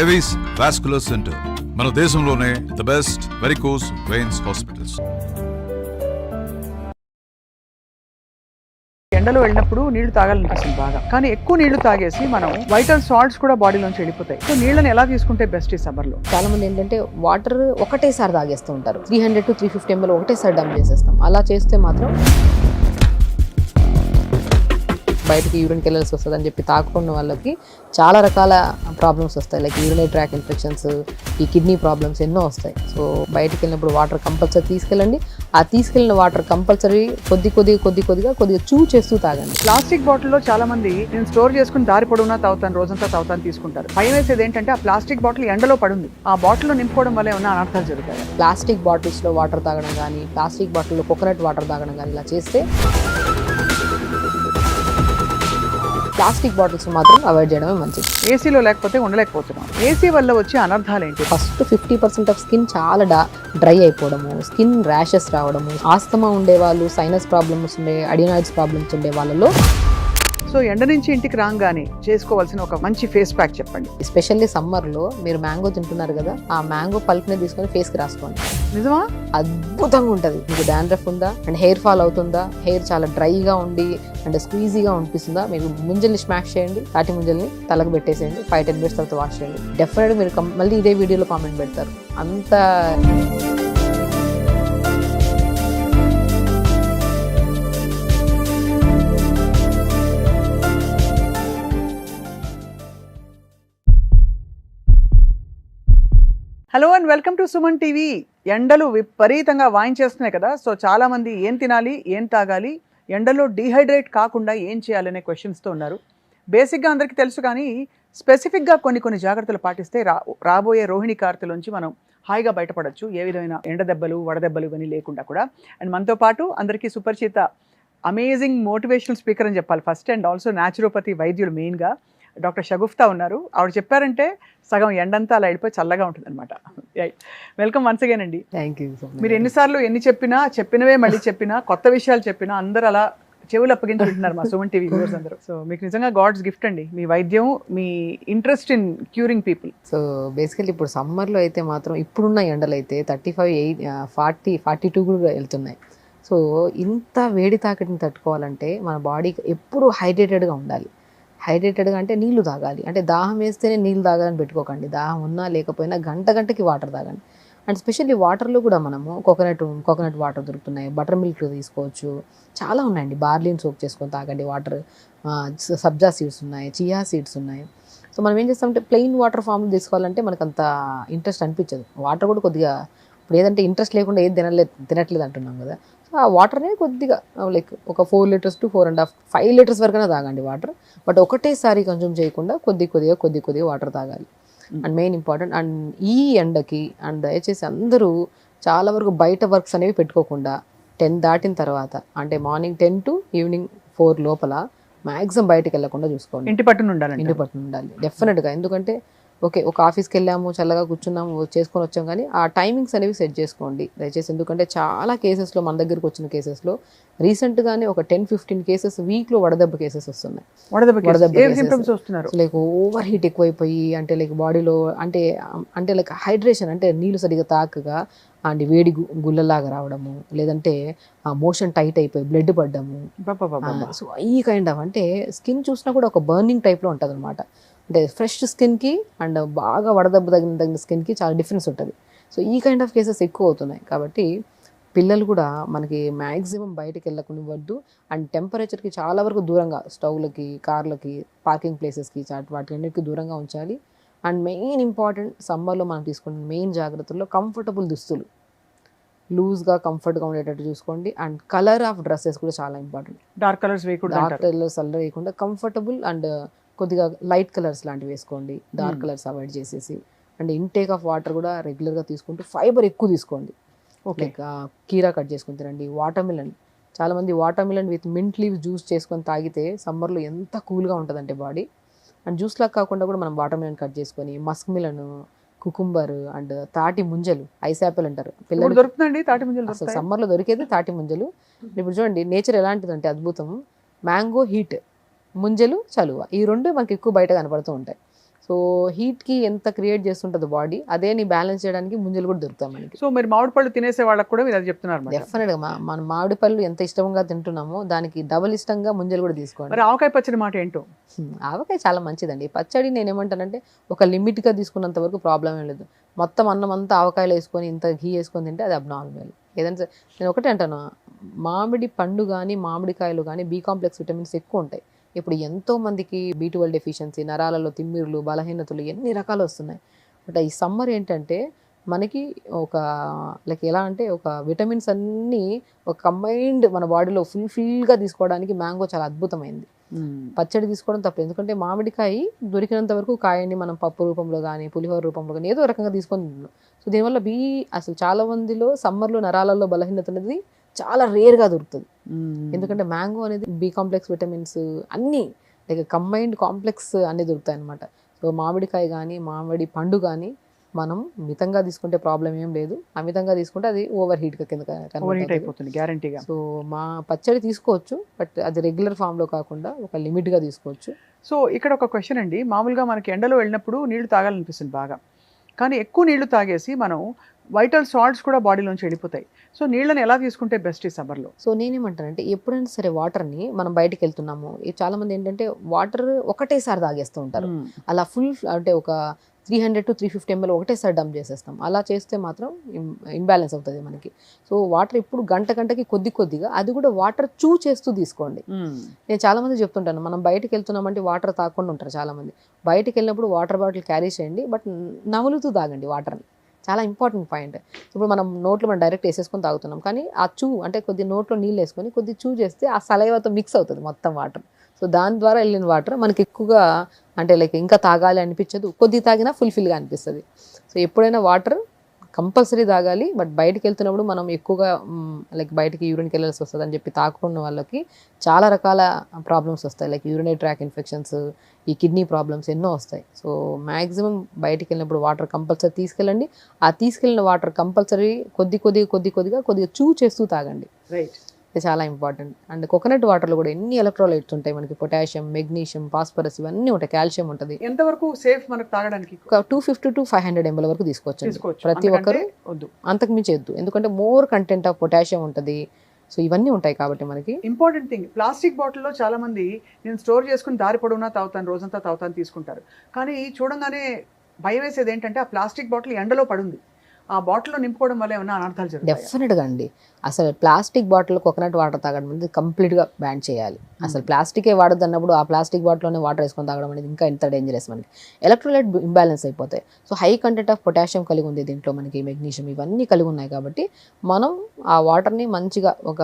Avis vascular centre మన దేశంలోనే the best varicose veins hospitals. ఎండలో వెళ్ళినప్పుడు నీళ్లు తాగాలనిపిస్తుంది బాగా, కానీ ఎక్కువ నీళ్లు తాగేసి మనం వైటల్ సాల్ట్స్ కూడా బాడీలోంచి వెళ్ళిపోతాయి. సో నీళ్ళని ఎలా తీసుకుంటే బెస్ట్ ఈ సమ్మర్ లో? చాలా మంది ఏంటంటే వాటర్ ఒకటేసారి తాగేస్తూ ఉంటారు. 300 to 350 ml ఒకటేసారి డంప్ చేసేస్తాం. అలా చేస్తే మాత్రం బయటకి యూరిన్కి వెళ్ళాల్సి వస్తుంది అని చెప్పి తాకున్న వాళ్ళకి చాలా రకాల ప్రాబ్లమ్స్ వస్తాయి. లైక్ యూరినరీ ట్రాక్ ఇన్ఫెక్షన్స్, ఈ కిడ్నీ ప్రాబ్లమ్స్ ఎన్నో వస్తాయి. సో బయటకు వెళ్ళినప్పుడు వాటర్ కంపల్సరీ తీసుకెళ్ళండి. ఆ తీసుకెళ్ళిన వాటర్ కంపల్సరీ కొద్దిగా చూ చేస్తూ తాగండి. ప్లాస్టిక్ బాటిల్లో చాలా మంది నేను స్టోర్ చేసుకుని దారి పొడవునా తాగుతాను, రోజంతా తాగుతాను తీసుకుంటారు. భయం వేసేది ఏంటంటే ఆ ప్లాస్టిక్ బాటిల్ ఎండలో పడుంది, ఆ బాటిల్లో నింపుకోవడం వల్ల ఏమైనా అనర్థాలు జరుగుతాయి. ప్లాస్టిక్ బాటిల్స్లో వాటర్ తాగడం కానీ, ప్లాస్టిక్ బాటిల్లో కోకోనట్ వాటర్ తాగడం కానీ ఇలా చేస్తే ప్లాస్టిక్ బాటిల్స్ మాత్రం అవాయిడ్ చేయడమే మంచిది. ఏసీలో లేకపోతే ఉండలేకపోతున్నాం. ఏసీ వల్ల వచ్చే అనర్థాలు ఏంటి? ఫస్ట్ 50% ఆఫ్ స్కిన్ చాలా డ్రై అయిపోవడము, స్కిన్ ర్యాషెస్ రావడము, ఆస్తమా ఉండే వాళ్ళు, సైనస్ ప్రాబ్లమ్స్ ఉండే, అడినాయిడ్స్ ప్రాబ్లమ్స్ ఉండే వాళ్ళలో. సో ఎండ నుంచి ఇంటికి రాగానే చేసుకోవాల్సిన ఒక మంచి ఫేస్ ప్యాక్ చెప్పండి. ఎస్పెషల్లీ సమ్మర్లో మీరు మ్యాంగో తింటున్నారు కదా, ఆ మ్యాంగో పల్ప్ని తీసుకొని ఫేస్కి రాసుకోండి. నిజమా? అద్భుతంగా ఉంటుంది. మీకు డాండ్రఫ్ ఉందా అండ్ హెయిర్ ఫాల్ అవుతుందా, హెయిర్ చాలా డ్రైగా ఉండి అండ్ స్క్వీజీగా అనిపిస్తుందా, మీకు ముంజల్ని స్మాష్ చేయండి, తాటి ముంజల్ని తలకు పెట్టేసేయండి, 5-10 minutes తర్వాత వాష్ చేయండి. డెఫినెట్గా మీరు మళ్ళీ ఇదే వీడియోలో కామెంట్ పెడతారు. అంత hello and welcome to Suman TV. ఎండలు విపరీతంగా వాయించేస్తున్నాయి కదా, సో చాలా మంది ఏం తినాలి, ఏం తాగాలి, ఎండలో డీహైడ్రేట్ కాకుండా ఏం చేయాలనే క్వశ్చన్స్తో ఉన్నారు. బేసిక్గా అందరికీ తెలుసు, కానీ స్పెసిఫిక్గా కొన్ని జాగ్రత్తలు పాటిస్తే రాబోయే రోహిణి కార్తెలోంచి మనం హాయిగా బయటపడవచ్చు, ఏ విధమైన ఎండ దెబ్బలు, వడదెబ్బలు ఇవన్నీ లేకుండా కూడా. అండ్ మనతో పాటు అందరికీ సుపరిచిత అమేజింగ్ మోటివేషనల్ స్పీకర్ అని చెప్పాలి ఫస్ట్, అండ్ ఆల్సో న్యాచురోపతి వైద్యులు మెయిన్గా డాక్టర్ షగుఫ్తా ఉన్నారు. ఆవిడ చెప్పారంటే సగం ఎండంతా అలా వెళ్ళిపోయి చల్లగా ఉంటుంది అనమాట. వెల్కమ్ వన్స్ అగైన్ అండి. Thank you. మీరు ఎన్నిసార్లు ఎన్ని చెప్పినవే మళ్ళీ చెప్పినా, కొత్త విషయాలు చెప్పినా అందరూ అలా చెవులు అప్పగించి వింటున్నారు మా సుమన్ టీవీ వ్యూవర్స్ అందరూ. సో మీకు నిజంగా గాడ్స్ గిఫ్ట్ అండి మీ వైద్యం, మీ interest in curing people. So basically ఇప్పుడు సమ్మర్లో అయితే మాత్రం ఇప్పుడున్న ఎండలు అయితే 35, 40, 42 కూడా వెళ్తున్నాయి. సో ఇంత వేడి తాకిడిని తట్టుకోవాలంటే మన బాడీ ఎప్పుడు హైడ్రేటెడ్గా ఉండాలి. హైడ్రేటెడ్గా అంటే నీళ్లు తాగాలి. అంటే దాహం వేస్తేనే నీళ్ళు తాగాలని పెట్టుకోకండి. దాహం ఉన్నా లేకపోయినా గంటకి వాటర్ తాగండి. అండ్ స్పెషల్లీ వాటర్లో కూడా మనము కోకోనట్ వాటర్ దొరుకుతున్నాయి, బటర్ మిల్క్ తీసుకోవచ్చు, చాలా ఉన్నాయండి. బార్లీని సోక్ చేసుకొని తాగండి వాటర్. సబ్జా సీడ్స్ ఉన్నాయి, చియా సీడ్స్ ఉన్నాయి. సో మనం ఏం చేస్తామంటే ప్లెయిన్ వాటర్ ఫామ్ తీసుకోవాలంటే మనకు అంత ఇంట్రెస్ట్ అనిపించదు. వాటర్ కూడా కొద్దిగా ఇప్పుడు ఏదంటే ఇంట్రెస్ట్ లేకుండా ఏది తినట్లేదు అంటున్నాం కదా. సో ఆ వాటర్నే కొద్దిగా లైక్ ఒక 4 liters to 4.5, 5 liters వరకైనా తాగండి వాటర్. బట్ ఒకటేసారి కన్జ్యూమ్ చేయకుండా కొద్దిగా వాటర్ తాగాలి. And main important. అండ్ ఈ ఎండకి అండ్ దయచేసి అందరూ చాలా వరకు బయట వర్క్స్ అనేవి పెట్టుకోకుండా 10 దాటిన తర్వాత, అంటే మార్నింగ్ 10 to ఈవినింగ్ 4 లోపల మ్యాక్సిమం బయటకు వెళ్ళకుండా చూసుకోండి. ఇంటి పట్టున ఉండాలి డెఫినెట్గా. ఎందుకంటే ఒక ఆఫీస్కి వెళ్ళాము, చల్లగా కూర్చున్నాము, చేసుకొని వచ్చాం, కానీ ఆ టైమింగ్స్ అనేవి సెట్ చేసుకోండి దయచేసి. ఎందుకంటే చాలా కేసెస్లో, మన దగ్గరకు వచ్చిన కేసెస్లో రీసెంట్గానే ఒక 10-15 కేసెస్ వీక్లో వడదెబ్బ కేసెస్ వస్తున్నాయి. లైక్ ఓవర్ హీట్ ఎక్కువైపోయి, అంటే లైక్ బాడీలో అంటే లైక్ హైడ్రేషన్, అంటే నీళ్ళు సరిగా తాకగా అండ్ వేడి గుల్లలాగా రావడము, లేదంటే మోషన్ టైట్ అయిపోయి బ్లడ్ పడ్డము. సో ఈ కైండ్ ఆఫ్, అంటే స్కిన్ చూసినా కూడా ఒక బర్నింగ్ టైప్లో ఉంటుంది అనమాట. అంటే ఫ్రెష్ స్కిన్కి అండ్ బాగా వడదెబ్బ తగిన స్కిన్కి చాలా డిఫరెన్స్ ఉంటుంది. సో ఈ కైండ్ ఆఫ్ కేసెస్ ఎక్కువ అవుతున్నాయి. కాబట్టి పిల్లలు కూడా మనకి మ్యాక్సిమం బయటకు వెళ్ళకుండా, అండ్ టెంపరేచర్కి చాలా వరకు దూరంగా, స్టవ్లకి, కార్లకి, పార్కింగ్ ప్లేసెస్కి, వాటికి దూరంగా ఉంచాలి. అండ్ మెయిన్ ఇంపార్టెంట్ సమ్మర్లో మనం తీసుకునే మెయిన్ జాగ్రత్తల్లో కంఫర్టబుల్ దుస్తులు, లూజ్గా కంఫర్ట్గా ఉండేటట్టు చూసుకోండి. అండ్ కలర్ ఆఫ్ డ్రెస్సెస్ కూడా చాలా ఇంపార్టెంట్. డార్క్ కలర్స్ వేయకుండా కంఫర్టబుల్ అండ్ కొద్దిగా లైట్ కలర్స్ లాంటివి వేసుకోండి. డార్క్ కలర్స్ అవాయిడ్ చేసేసి. అండ్ ఇంటేక్ ఆఫ్ వాటర్ కూడా రెగ్యులర్గా తీసుకుంటూ ఫైబర్ ఎక్కువ తీసుకోండి. లైక్ కీరా కట్ చేసుకుని తినండి. వాటర్మిలన్, చాలామంది watermelon with mint leaves juice చేసుకొని తాగితే సమ్మర్లో ఎంత కూల్గా ఉంటుందంటే బాడీ. అండ్ జ్యూస్లా కాకుండా కూడా మనం వాటర్మిలన్ కట్ చేసుకొని, మస్క్ మిలన్, కుకుంబర్ అండ్ తాటి ముంజలు, ఐస్ యాపిల్ అంటారు పిల్లలు, దొరుకుతుందండి తాటి ముంజలు. అసలు సమ్మర్లో దొరికేది తాటి ముంజలు. ఇప్పుడు చూడండి నేచర్ ఎలాంటిదంటే అద్భుతం. మ్యాంగో హీట్, ముంజలు చలువ, ఈ రెండు మనకి ఎక్కువ బయట కనపడుతూ ఉంటాయి. సో హీట్కి ఎంత క్రియేట్ చేస్తుంటుంది బాడీ, అదే నీ బ్యాలెన్స్ చేయడానికి ముంజలు కూడా దొరుకుతాయి మనకి. సో మీరు మామిడి పళ్ళు తినేసే వాళ్ళకి కూడా మీరు అది చెప్తున్నారు అన్నమాట. డెఫినెట్గా మన మామిడి పళ్ళు ఎంత ఇష్టంగా తింటున్నామో దానికి డబుల్ ఇష్టంగా ముంజలు కూడా తీసుకోండి. మరి ఆవకాయ పచ్చడి మాట ఏంటో? ఆవకాయ చాలా మంచిదండి. పచ్చడి నేను ఏమంటానంటే ఒక లిమిట్గా తీసుకున్నంత వరకు ప్రాబ్లం ఏం లేదు. మొత్తం అన్నం అంతా ఆవకాయలు వేసుకొని ఇంత ఘీ వేసుకొని తింటే అది అబ్నార్మల్. ఏదంటే నేను ఒకటే అంటాను, మామిడి పండు కానీ మామిడికాయలు కానీ బి కాంప్లెక్స్ విటమిన్స్ ఎక్కువ ఉంటాయి. ఇప్పుడు ఎంతో మందికి B12 డెఫిషియన్సీ, నరాలలో తిమ్మిర్లు, బలహీనతలు ఎన్ని రకాలు వస్తున్నాయి. బట్ ఈ సమ్మర్ ఏంటంటే మనకి ఒక లైక్ ఎలా అంటే ఒక విటమిన్స్ అన్నీ ఒక కంబైన్డ్ మన బాడీలో ఫుల్గా తీసుకోవడానికి మ్యాంగో చాలా అద్భుతమైంది. పచ్చడి తీసుకోవడం తప్ప, ఎందుకంటే మామిడికాయ దొరికినంత వరకు కాయని మనం పప్పు రూపంలో కానీ పులిహోర రూపంలో కానీ ఏదో రకంగా తీసుకొని తిన్నాం. సో దీనివల్ల అసలు చాలా మందిలో సమ్మర్లో నరాలలో బలహీనత అనేది చాలా రేర్గా దొరుకుతుంది. ఎందుకంటే మ్యాంగో అనేది బి కాంప్లెక్స్ విటమిన్స్ అన్నీ లైక్ కంబైన్డ్ కాంప్లెక్స్ అన్నీ దొరుకుతాయి అనమాట. సో మామిడికాయ కానీ మామిడి పండు కానీ మనం మితంగా తీసుకుంటే ప్రాబ్లం ఏం లేదు, అమితంగా తీసుకుంటే అది ఓవర్ హీట్ అయిపోతుంది గ్యారంటీగా. సో మా పచ్చడి తీసుకోవచ్చు, బట్ అది రెగ్యులర్ ఫామ్లో కాకుండా ఒక లిమిట్గా తీసుకోవచ్చు. సో ఇక్కడ ఒక క్వశ్చన్ అండి, మామూలుగా మనకి ఎండలో వెళ్ళినప్పుడు నీళ్లు తాగాలనిపిస్తుంది బాగా, కానీ ఎక్కువ నీళ్లు తాగేసి మనం వైటల్ సాల్ట్స్ కూడా బాడీలోంచి వెళ్ళిపోతాయి. సో నీళ్ళని ఎలా తీసుకుంటే బెస్ట్ ఈ సమ్మర్లో? సో నేనేమంటానంటే ఎప్పుడైనా సరే వాటర్ని మనం బయటికి వెళ్తున్నాము, చాలా మంది ఏంటంటే వాటర్ ఒకటేసారి తాగేస్తూ ఉంటారు. అలా ఫుల్ అంటే ఒక 300 to 350 ml ఒకటేసారి డంప్ చేసేస్తాం. అలా చేస్తే మాత్రం ఇంబ్యాలెన్స్ అవుతుంది మనకి. సో వాటర్ ఇప్పుడు గంటకి కొద్దిగా అది కూడా వాటర్ చేస్తూ తీసుకోండి. నేను చాలా మంది చెప్తుంటాను, మనం బయటకు వెళ్తున్నామంటే వాటర్ తాగకుండా ఉంటారు చాలా మంది. బయటకు వెళ్ళినప్పుడు వాటర్ బాటిల్ క్యారీ చేయండి, బట్ నములుతూ తాగండి వాటర్ని. చాలా ఇంపార్టెంట్ పాయింట్. ఇప్పుడు మనం డైరెక్ట్ వేసేసుకొని తాగుతున్నాం, కానీ ఆ అంటే కొద్ది నోట్లో నీళ్ళు వేసుకొని కొద్ది చేస్తే ఆ సలైవాతో మిక్స్ అవుతుంది మొత్తం వాటర్. సో దాని ద్వారా వెళ్ళిన వాటర్ మనకి ఎక్కువగా అంటే లైక్ ఇంకా తాగాలి అనిపించదు, కొద్ది తాగినా ఫుల్ఫిల్గా అనిపిస్తుంది. సో ఎప్పుడైనా వాటర్ కంపల్సరీ తాగాలి, బట్ బయటకు వెళ్తున్నప్పుడు మనం ఎక్కువగా లైక్ బయటకి యూరిన్కి వెళ్ళాల్సి వస్తుంది అని చెప్పి తాకున్న వాళ్ళకి చాలా రకాల ప్రాబ్లమ్స్ వస్తాయి. లైక్ యూరినరీ ట్రాక్ ఇన్ఫెక్షన్స్, ఈ కిడ్నీ ప్రాబ్లమ్స్ ఎన్నో వస్తాయి. సో మ్యాక్సిమం బయటికి వెళ్ళినప్పుడు వాటర్ కంపల్సరీ తీసుకెళ్ళండి. ఆ తీసుకెళ్ళిన వాటర్ కంపల్సరీ కొద్దిగా చేస్తూ తాగండి. రైట్, ఇది చాలా ఇంపార్టెంట్. అండ్ కోకోనట్ వాటర్లో కూడా ఎన్ని ఎలక్ట్రోలైట్స్ ఉంటాయి మనకి, పొటాషియం, మెగ్నీషియం, ఫాస్ఫరస్ ఇవన్నీ ఉంటాయి, కాల్షియం ఉంటుంది. ఎంతవరకు సేఫ్ మనకు తాగడానికి? 250 to 500 ml వరకు తీసుకోవచ్చు ప్రతి ఒక్కరు, అంతకు మించి వద్దు. ఎందుకంటే మోర్ కంటెంట్ ఆఫ్ పొటాషియం ఉంటుంది. సో ఇవన్నీ ఉంటాయి కాబట్టి మనకి. ఇంపార్టెంట్ థింగ్, ప్లాస్టిక్ బాటిల్లో చాలా మంది నేను స్టోర్ చేసుకుని దారి పొడవునా తాగుతాను, రోజంతా తాగుతాను తీసుకుంటారు. కానీ చూడంగానే భయం వేసేది ఏంటంటే ఆ ప్లాస్టిక్ బాటిల్ ఎండలో పడుంది, ఆ బాటిల్లో నింపుకోవడం వల్ల ఏమైనా అనర్థాలు జరుగుతాయి? డెఫినెట్గా అండి. అసలు ప్లాస్టిక్ బాటిల్ కోకోనట్ వాటర్ తాగడం అనేది కంప్లీట్గా బ్యాన్ చేయాలి. అసలు ప్లాస్టికే వాడద్దు అన్నప్పుడు ఆ ప్లాస్టిక్ బాటిల్లోనే వాటర్ వేసుకొని తాగడం అనేది ఇంకా ఎంత డేంజరస్. మనకి ఎలక్ట్రోలైట్ ఇంబ్యాలెన్స్ అయిపోతాయి. So high content of potassium కలిగి ఉంది దీంట్లో, మనకి మెగ్నీషియం ఇవన్నీ కలిగి ఉన్నాయి. కాబట్టి మనం ఆ వాటర్ని మంచిగా ఒక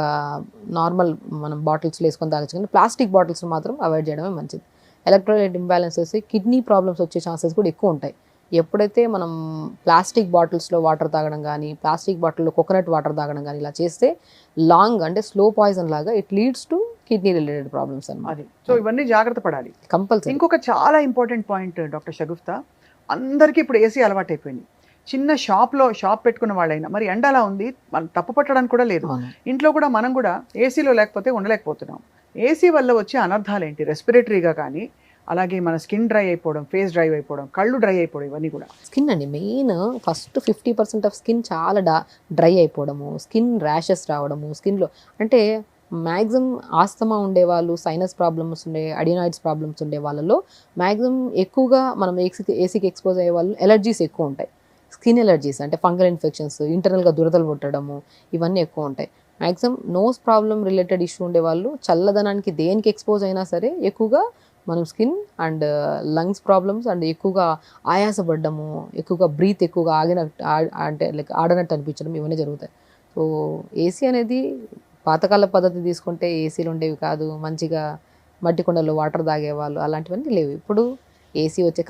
నార్మల్ మనం బాటిల్స్లో వేసుకొని తాగచ్చు, కానీ ప్లాస్టిక్ బాటిల్స్ మాత్రం అవాయిడ్ చేయడమే మంచిది. ఎలక్ట్రోలైట్ ఇంబ్యాలెన్స్ వస్తే కిడ్నీ ప్రాబ్లమ్స్ వచ్చే ఛాన్సెస్ కూడా ఎక్కువ ఉంటాయి. ఎప్పుడైతే మనం ప్లాస్టిక్ బాటిల్స్లో వాటర్ తాగడం కానీ, ప్లాస్టిక్ బాటిల్లో కోకోనట్ వాటర్ తాగడం కానీ ఇలా చేస్తే లాంగ్ అంటే స్లో పాయిజన్ లాగా it leads to kidney related problems అన్నమాట. సో ఇవన్నీ జాగ్రత్త పడాలి కంపల్సరీ. ఇంకొక చాలా ఇంపార్టెంట్ పాయింట్ డాక్టర్ షగుఫ్తా, అందరికీ ఇప్పుడు ఏసీ అలవాటు అయిపోయింది. చిన్న షాప్ పెట్టుకున్న వాళ్ళైనా మరి ఎండ అలా ఉంది, మనం తప్పు పట్టడానికి కూడా లేదు. ఇంట్లో కూడా మనం కూడా ఏసీలో లేకపోతే ఉండలేకపోతున్నాం. ఏసీ వల్ల వచ్చే అనర్థాలు ఏంటి? రెస్పిరేటరీగా కానీ, అలాగే మన స్కిన్ డ్రై అయిపోవడం, ఫేస్ డ్రై అయిపోవడం, కళ్ళు డ్రై అయిపోవడం, ఇవన్నీ కూడా. స్కిన్ అండి మెయిన్. ఫస్ట్ 50% ఆఫ్ స్కిన్ చాలా డ్రై అయిపోవడము, స్కిన్ ర్యాషెస్ రావడము స్కిన్లో. అంటే మ్యాక్సిమం ఆస్తమా ఉండేవాళ్ళు, సైనస్ ప్రాబ్లమ్స్ అడినాయిడ్స్ ప్రాబ్లమ్స్ ఉండే వాళ్ళలో మ్యాక్సిమం ఎక్కువగా మనం ఏసీకి ఎక్స్పోజ్ అయ్యే వాళ్ళు ఎలర్జీస్ ఎక్కువ ఉంటాయి. స్కిన్ ఎలర్జీస్ అంటే ఫంగల్ ఇన్ఫెక్షన్స్, ఇంటర్నల్గా దురదలు పుట్టడము ఇవన్నీ ఎక్కువ ఉంటాయి. Maximum nose problem related issue ఉండే వాళ్ళు చల్లదనానికి దేనికి ఎక్స్పోజ్ అయినా సరే ఎక్కువగా మనం skin and lungs problems and ఎక్కువగా ఆయాసపడ్డము, ఎక్కువగా బ్రీత్ ఎక్కువగా అంటే లైక్ ఆడనట్టు అనిపించడం ఇవన్నీ జరుగుతాయి. సో ఏసీ అనేది పాతకాల పద్ధతి తీసుకుంటే ఏసీలు ఉండేవి కాదు, మంచిగా మట్టి కుండలో వాటర్ తాగేవాళ్ళు, అలాంటివన్నీ లేవు. ఇప్పుడు ఏసీ వచ్చే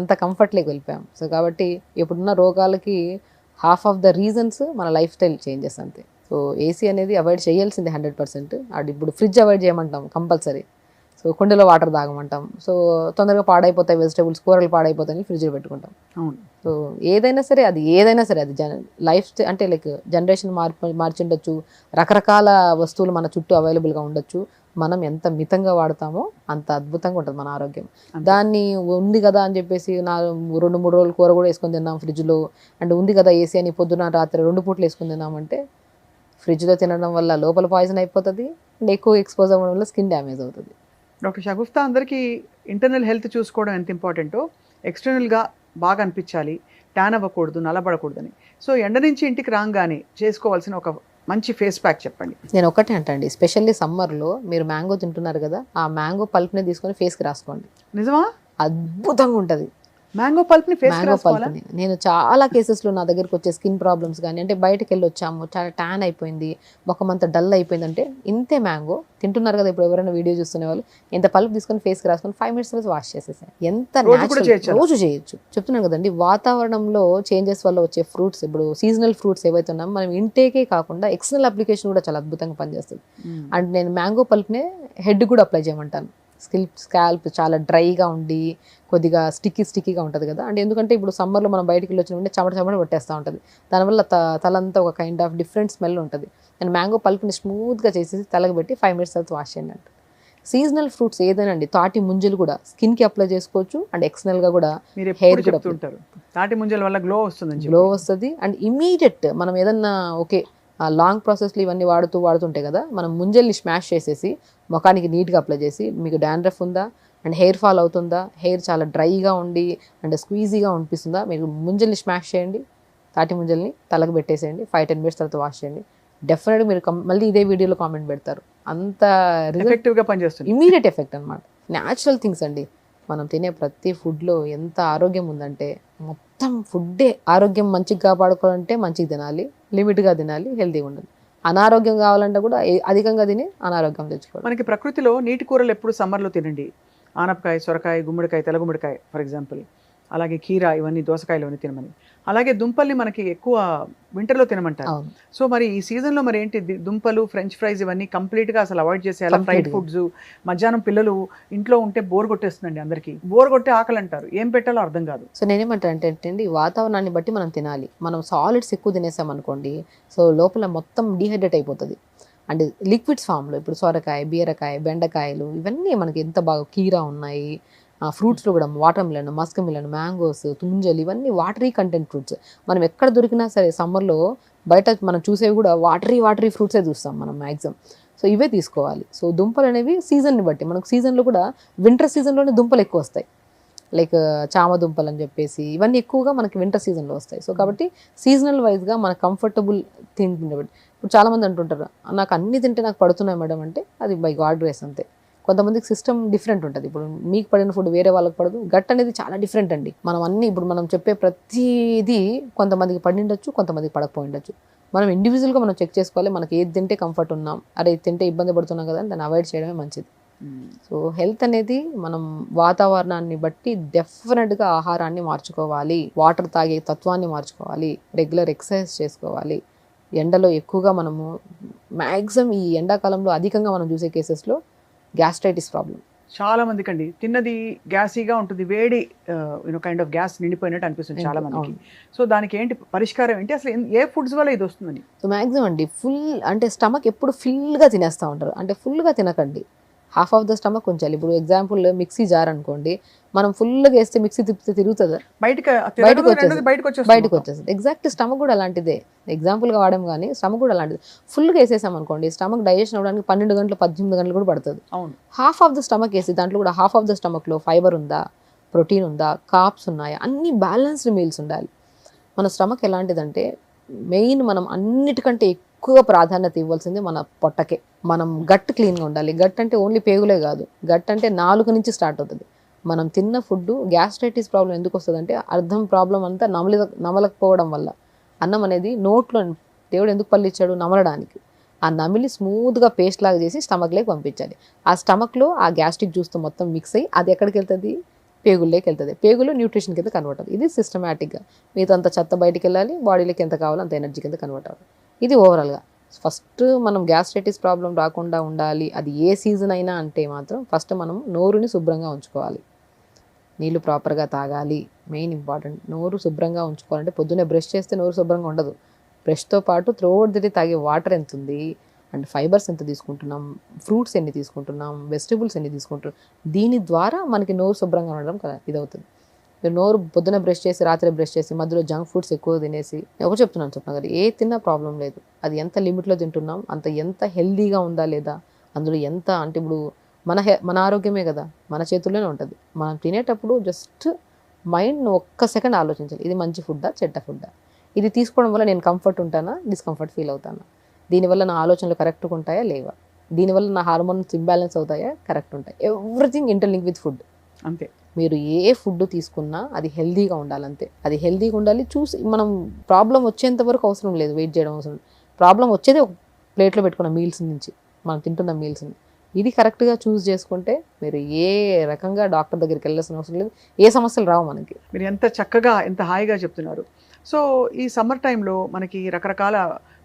అంత కంఫర్ట్లోకి వెళ్ళిపోయాం. సో కాబట్టి ఇప్పుడున్న రోగాలకి హాఫ్ ఆఫ్ ద రీజన్స్ మన లైఫ్ స్టైల్ చేంజెస్ అంతే. సో ఏసీ అనేది అవాయిడ్ చేయాల్సిందే 100%. అది ఇప్పుడు ఫ్రిడ్జ్ అవాయిడ్ చేయమంటాం కంపల్సరీ. సో కుండలో వాటర్ తాగమంటాం. సో తొందరగా పాడైపోతాయి వెజిటేబుల్స్, కూరలు పాడైపోతాయని ఫ్రిడ్జ్లో పెట్టుకుంటాం. అవును. సో ఏదైనా సరే అది లైఫ్ అంటే లైక్ జనరేషన్ మార్చిండొచ్చు, రకరకాల వస్తువులు మన చుట్టూ అవైలబుల్గా ఉండొచ్చు. మనం ఎంత మితంగా వాడతామో అంత అద్భుతంగా ఉంటుంది మన ఆరోగ్యం. అంతే. దాన్ని ఉంది కదా అని చెప్పేసి 2-3 రోజులు కూర కూడా వేసుకొని తిన్నాం ఫ్రిడ్జ్లో, అంటే ఉంది కదా ఏసీ అని పొద్దున రాత్రి 2 పూటలు వేసుకొని తిన్నామంటే ఫ్రిడ్జ్లో తినడం వల్ల లోపల పాయిజన్ అయిపోతుంది అండ్ ఎక్కువ ఎక్స్పోజ్ అవ్వడం వల్ల స్కిన్ డ్యామేజ్ అవుతుంది. డాక్టర్ షగుఫ్తా, అందరికీ ఇంటర్నల్ హెల్త్ చూసుకోవడం ఎంత ఇంపార్టెంటో ఎక్స్టర్నల్గా బాగా అనిపించాలి, ట్యాన్ అవ్వకూడదు, నల్లబడకూడదని. సో ఎండ నుంచి ఇంటికి రాగానే చేసుకోవాల్సిన ఒక మంచి ఫేస్ ప్యాక్ చెప్పండి. నేను ఒకటే అంటండి, స్పెషల్లీ సమ్మర్లో మీరు మ్యాంగో తింటున్నారు కదా, ఆ మ్యాంగో పల్ప్ని తీసుకొని ఫేస్కి రాసుకోండి. నిజమా? అద్భుతంగా ఉంటుంది. మ్యాంగో పల్ప్ని ఫేస్ మ్యాంగో పల్ప్ని నేను చాలా కేసెస్లో నా దగ్గరికి వచ్చే స్కిన్ ప్రాబ్లమ్స్ కానీ, అంటే బయటకు వెళ్ళి వచ్చాము చాలా ట్యాన్ అయిపోయింది, ముఖమంతా డల్ అయిపోయింది అంటే ఇంతే మ్యాంగో తింటున్నారు కదా, ఇప్పుడు ఎవరైనా వీడియో చూస్తున్న వాళ్ళు ఇంత పల్ప్ తీసుకొని ఫేస్కి రాసుకొని 5 minutes తర్వాత వాష్ చేసేసాను. ఎంత రోజు చేయొచ్చు చెప్తున్నాను కదండి. వాతావరణంలో చేంజెస్ వల్ల వచ్చే ఫ్రూట్స్, ఇప్పుడు సీజనల్ ఫ్రూట్స్ ఏవైతే ఉన్నామో మనం ఇంటేకే కాకుండా ఎక్స్టర్నల్ అప్లికేషన్ కూడా చాలా అద్భుతంగా పనిచేస్తుంది. అండ్ నేను మ్యాంగో పల్ప్నే హెడ్ కూడా అప్లై చేయమంటాను. స్కాల్ప్ చాలా డ్రైగా ఉండి కొద్దిగా స్టిక్కీగా ఉంటుంది కదా, అంటే ఎందుకంటే ఇప్పుడు సమ్మర్లో మనం బయటికి వెళ్ళి వచ్చినప్పుడు చెమట పట్టేస్తూ ఉంటుంది, దానివల్ల తలంతా ఒక కైండ్ ఆఫ్ డిఫరెంట్ స్మెల్ ఉంటుంది. నేను మ్యాంగో పల్ప్ని స్మూత్గా చేసేసి తలకి పెట్టి 5 minutes తర్వాత వాష్ చేయండి అంట. సీజనల్ ఫ్రూట్స్ ఏదైనా అండి, తాటి ముంజలు కూడా స్కిన్కి అప్లై చేసుకోవచ్చు అండ్ ఎక్స్టర్నల్గా కూడా హెయిర్ కూడా చెప్తుంటారు తాటి ముంజల వల్ల గ్లో వస్తుంది అండ్ ఇమీడియట్ మనం ఏదన్నా ఓకే లాంగ్ ప్రాసెస్లో ఇవన్నీ వాడుతుంటే కదా, మనం ముంజల్ని స్మాష్ చేసేసి ముఖానికి నీట్గా అప్లై చేసి మీకు డాండ్రఫ్ ఉందా అండ్ హెయిర్ ఫాల్ అవుతుందా, హెయిర్ చాలా డ్రైగా ఉండి అండ్ స్క్వీజీగా అనిపిస్తుందా, మీరు ముంజల్ని స్మాష్ చేయండి, తాటి ముంజల్ని తలకు పెట్టేసేయండి, 5-10 minutes తర్వాత వాష్ చేయండి. డెఫినెట్గా మీరు మళ్ళీ ఇదే వీడియోలో కామెంట్ పెడతారు, అంత ఎఫెక్టివ్గా పనిచేస్తుంది. ఇమీడియట్ ఎఫెక్ట్ అనమాట. న్యాచురల్ థింగ్స్ అండి. మనం తినే ప్రతి ఫుడ్లో ఎంత ఆరోగ్యం ఉందంటే, మొత్తం ఫుడ్డే ఆరోగ్యం మంచిగా కాపాడుకోవాలంటే మంచిగా తినాలి, లిమిట్గా తినాలి, హెల్తీగా ఉండాలి. అనారోగ్యం కావాలంటే కూడా అధికంగా తిని అనారోగ్యం తెచ్చుకోవాలి. మనకి ప్రకృతిలో నీటి కూరలు ఎప్పుడు సమ్మర్లో తినండి. ఆనపకాయ, సొరకాయ, గుమ్మడికాయ, తెల్ల గుమ్మడికాయ ఫర్ ఎగ్జాంపుల్, అలాగే కీర, ఇవన్నీ దోసకాయలు ఇవన్నీ తినమని. అలాగే దుంపల్ని మనకి ఎక్కువ వింటర్లో తినమంటారు. సో మరి ఈ సీజన్లో మరి ఏంటి, దుంపలు, ఫ్రెంచ్ ఫ్రైస్ ఇవన్నీ కంప్లీట్గా అసలు అవాయిడ్ చేసేయాలి. ఫ్రైడ్ ఫుడ్స్, మధ్యాహ్నం పిల్లలు ఇంట్లో ఉంటే బోర్ కొట్టేస్తుందండి అందరికీ, బోర్ కొట్టే ఆకలి అంటారు, ఏం పెట్టాలో అర్థం కాదు. సో నేనేమంటాను అంటే వాతావరణాన్ని బట్టి మనం తినాలి. మనం సాలిడ్స్ ఎక్కువ తినేసాం అనుకోండి, సో లోపల మొత్తం డీహైడ్రేట్ అయిపోతుంది. అండ్ లిక్విడ్స్ ఫామ్లో ఇప్పుడు సొరకాయ, బీరకాయ, బెండకాయలు ఇవన్నీ మనకి ఎంత బాగా, కీరా ఉన్నాయి, ఫ్రూట్స్లో కూడా water melon, musk melon, mangoes, తుంజలు, ఇవన్నీ వాటరీ కంటెంట్ ఫ్రూట్స్. మనం ఎక్కడ దొరికినా సరే సమ్మర్లో బయట మనం చూసేవి కూడా వాటరీ ఫ్రూట్సే చూస్తాం మనం మ్యాక్సిమం. సో ఇవే తీసుకోవాలి. సో దుంపలు అనేవి సీజన్ని బట్టి, మనకు సీజన్లో కూడా వింటర్ సీజన్లోనే దుంపలు ఎక్కువ వస్తాయి, లైక్ చామ దుంపలు అని చెప్పేసి, ఇవన్నీ ఎక్కువగా మనకి వింటర్ సీజన్లో వస్తాయి. సో కాబట్టి సీజనల్ వైజ్గా మన కంఫర్టబుల్ తింటుండే. ఇప్పుడు చాలామంది అంటుంటారు నాకు అన్ని తింటే నాకు పడుతున్నాయి మేడం అంటే, అది బై గాడ్ గ్రేస్ అంతే. కొంతమందికి సిస్టమ్ డిఫరెంట్ ఉంటుంది. ఇప్పుడు మీకు పడిన ఫుడ్ వేరే వాళ్ళకి పడదు. గట్ అనేది చాలా డిఫరెంట్ అండి. ఇప్పుడు మనం చెప్పే ప్రతిదీ కొంతమందికి పడిండొచ్చు, కొంతమందికి పడకపోయిండొచ్చు. మనం ఇండివిజువల్గా మనం చెక్ చేసుకోవాలి, మనకి ఏది తింటే కంఫర్ట్ ఉన్నాం, అరే ఇది తింటే ఇబ్బంది పడుతున్నాం కదా, దాన్ని అవాయిడ్ చేయడమే మంచిది. సో హెల్త్ అనేది మనం వాతావరణాన్ని బట్టి డెఫినెట్గా ఆహారాన్ని మార్చుకోవాలి, వాటర్ తాగే తత్వాన్ని మార్చుకోవాలి, రెగ్యులర్ ఎక్సర్సైజ్ చేసుకోవాలి. ఎండలో ఎక్కువగా మనము మ్యాక్సిమం ఈ ఎండాకాలంలో అధికంగా మనం చూసే కేసెస్లో గ్యాస్ట్రైటిస్ ప్రాబ్లం చాలా మందికి అండి. తిన్నది గ్యాసీగా ఉంటుంది, వేడి కైండ్ ఆఫ్ గ్యాస్ నిండిపోయినట్టు అనిపిస్తుంది చాలా మందికి. సో దానికి ఏంటి పరిష్కారం ఏంటి, అసలు ఏ ఫుడ్స్ వల్ల ఇది వస్తుందని? సో మ్యాక్సిమం అండి అంటే స్టమక్ ఎప్పుడు ఫుల్గా తినేస్తూ ఉంటారు. అంటే ఫుల్గా తినకండి, హాఫ్ ఆఫ్ ద స్టమక్ ఉంచాలి. ఇప్పుడు ఎగ్జాంపుల్ మిక్సీ జార్ అనుకోండి, మనం ఫుల్గా వేస్తే మిక్సీ తిప్పితే తిరుగుతుందా, బయటకు వచ్చేస్తుంది. ఎగ్జాక్ట్ స్టమక్ కూడా అలాంటిదే, ఎగ్జాంపుల్గా వాడాం కానీ స్టమక్ కూడా అలాంటిది. ఫుల్గా వేసేసాం అనుకోండి, స్టమక్ డైజెషన్ అవ్వడానికి 12 గంటలు 18 గంటలు కూడా పడుతుంది. హాఫ్ ఆఫ్ ద స్టమక్ వేసి దాంట్లో కూడా హాఫ్ ఆఫ్ ద స్టమక్లో ఫైబర్ ఉందా, ప్రోటీన్ ఉందా, కార్బ్స్ ఉన్నాయా, అన్ని బ్యాలెన్స్డ్ మీల్స్ ఉండాలి. మన స్టమక్ ఎలాంటిదంటే మెయిన్ మనం అన్నిటికంటే ఎక్కువ ప్రాధాన్యత ఇవ్వాల్సింది మన పొట్టకే. మనం గట్ క్లీన్గా ఉండాలి. గట్ అంటే ఓన్లీ పేగులే కాదు, గట్ అంటే 4 నుంచి స్టార్ట్ అవుతుంది. మనం తిన్న ఫుడ్, గ్యాస్ట్రైటిస్ ప్రాబ్లం ఎందుకు వస్తుందంటే అర్థం ప్రాబ్లం అంతా నమలకపోవడం వల్ల. అన్నం అనేది నోట్లో దేవుడు ఎందుకు పళ్ళిచ్చాడు, నమలడానికి. ఆ నమిలి స్మూత్గా పేస్ట్ లాగా చేసి స్టమక్లోకి పంపించాలి. ఆ స్టమక్లో ఆ గ్యాస్ట్రిక్ జ్యూస్తో మొత్తం మిక్స్ అయ్యి అది ఎక్కడికి వెళ్తుంది, పేగుల్లోకి వెళ్తుంది. పేగులు న్యూట్రిషన్ కింద కన్వర్ట్ అవుతుంది. ఇది సిస్టమేటిక్గా మీతో అంత చెత్త బయటికి వెళ్ళాలి, బాడీలోకి ఎంత కావాలో అంత ఎనర్జీ కింద కన్వర్ట్ అవ్వాలి. ఇది ఓవరాల్గా. ఫస్ట్ మనం గ్యాస్ట్రైటిస్ ప్రాబ్లం రాకుండా ఉండాలి, అది ఏ సీజన్ అయినా అంటే మాత్రం ఫస్ట్ మనం నోరుని శుభ్రంగా ఉంచుకోవాలి, నీళ్ళు ప్రాపర్గా తాగాలి. మెయిన్ ఇంపార్టెంట్, నోరు శుభ్రంగా ఉంచుకోవాలంటే పొద్దున్నే బ్రష్ చేస్తే నోరు శుభ్రంగా ఉండదు. బ్రష్తో పాటు త్రూఅవుట్ ది డే తాగే వాటర్ ఎంత ఉంది, అండ్ ఫైబర్స్ ఎంత తీసుకుంటున్నాం, ఫ్రూట్స్ ఎన్ని తీసుకుంటున్నాం, వెజిటబుల్స్ ఎన్ని తీసుకుంటున్నాం, దీని ద్వారా మనకి నోరు శుభ్రంగా ఉండడం ఇదవుతుంది. మీరు నోరు పొద్దున బ్రష్ చేసి రాత్రి బ్రష్ చేసి మధ్యలో జంక్ ఫుడ్స్ ఎక్కువ తినేసి, ఎవరు చెప్తున్నాను చెప్పిన కదా, ఏ తిన్నా ప్రాబ్లం లేదు. అది ఎంత లిమిట్లో తింటున్నాం, ఎంత హెల్దీగా ఉందా లేదా, అందులో ఎంత అంటే ఇప్పుడు మన ఆరోగ్యమే కదా మన చేతుల్లోనే ఉంటుంది. మనం తినేటప్పుడు జస్ట్ మైండ్ ఒక్క సెకండ్ ఆలోచించాలి, ఇది మంచి ఫుడ్డా చెడ్డ ఫుడ్డా, ఇది తీసుకోవడం వల్ల నేను కంఫర్ట్ ఉంటానా డిస్కంఫర్ట్ ఫీల్ అవుతానా, దీనివల్ల నా ఆలోచనలు కరెక్ట్గా ఉంటాయా లేవా, దీనివల్ల నా హార్మోన్స్ ఇంబ్యాలెన్స్ అవుతాయా కరెక్ట్ ఉంటాయి. Everything interlink with food. అంతే. మీరు ఏ ఫుడ్ తీసుకున్నా అది హెల్దీగా ఉండాలంతే. అది హెల్దీగా ఉండాలి. చూసి మనం ప్రాబ్లం వచ్చేంత వరకు అవసరం లేదు, వెయిట్ చేయడం అవసరం. ప్రాబ్లం వచ్చేది ఒక ప్లేట్లో పెట్టుకున్న మీల్స్ నుంచి, మనం తింటున్న మీల్స్ని. ఇది కరెక్ట్గా చూస్ చేసుకుంటే మీరు ఏ రకంగా డాక్టర్ దగ్గరికి వెళ్ళాల్సిన అవసరం లేదు, ఏ సమస్యలు రావు మనకి. మీరు ఎంత చక్కగా ఎంత హాయిగా చెప్తున్నారు. సో ఈ సమ్మర్ టైంలో మనకి రకరకాల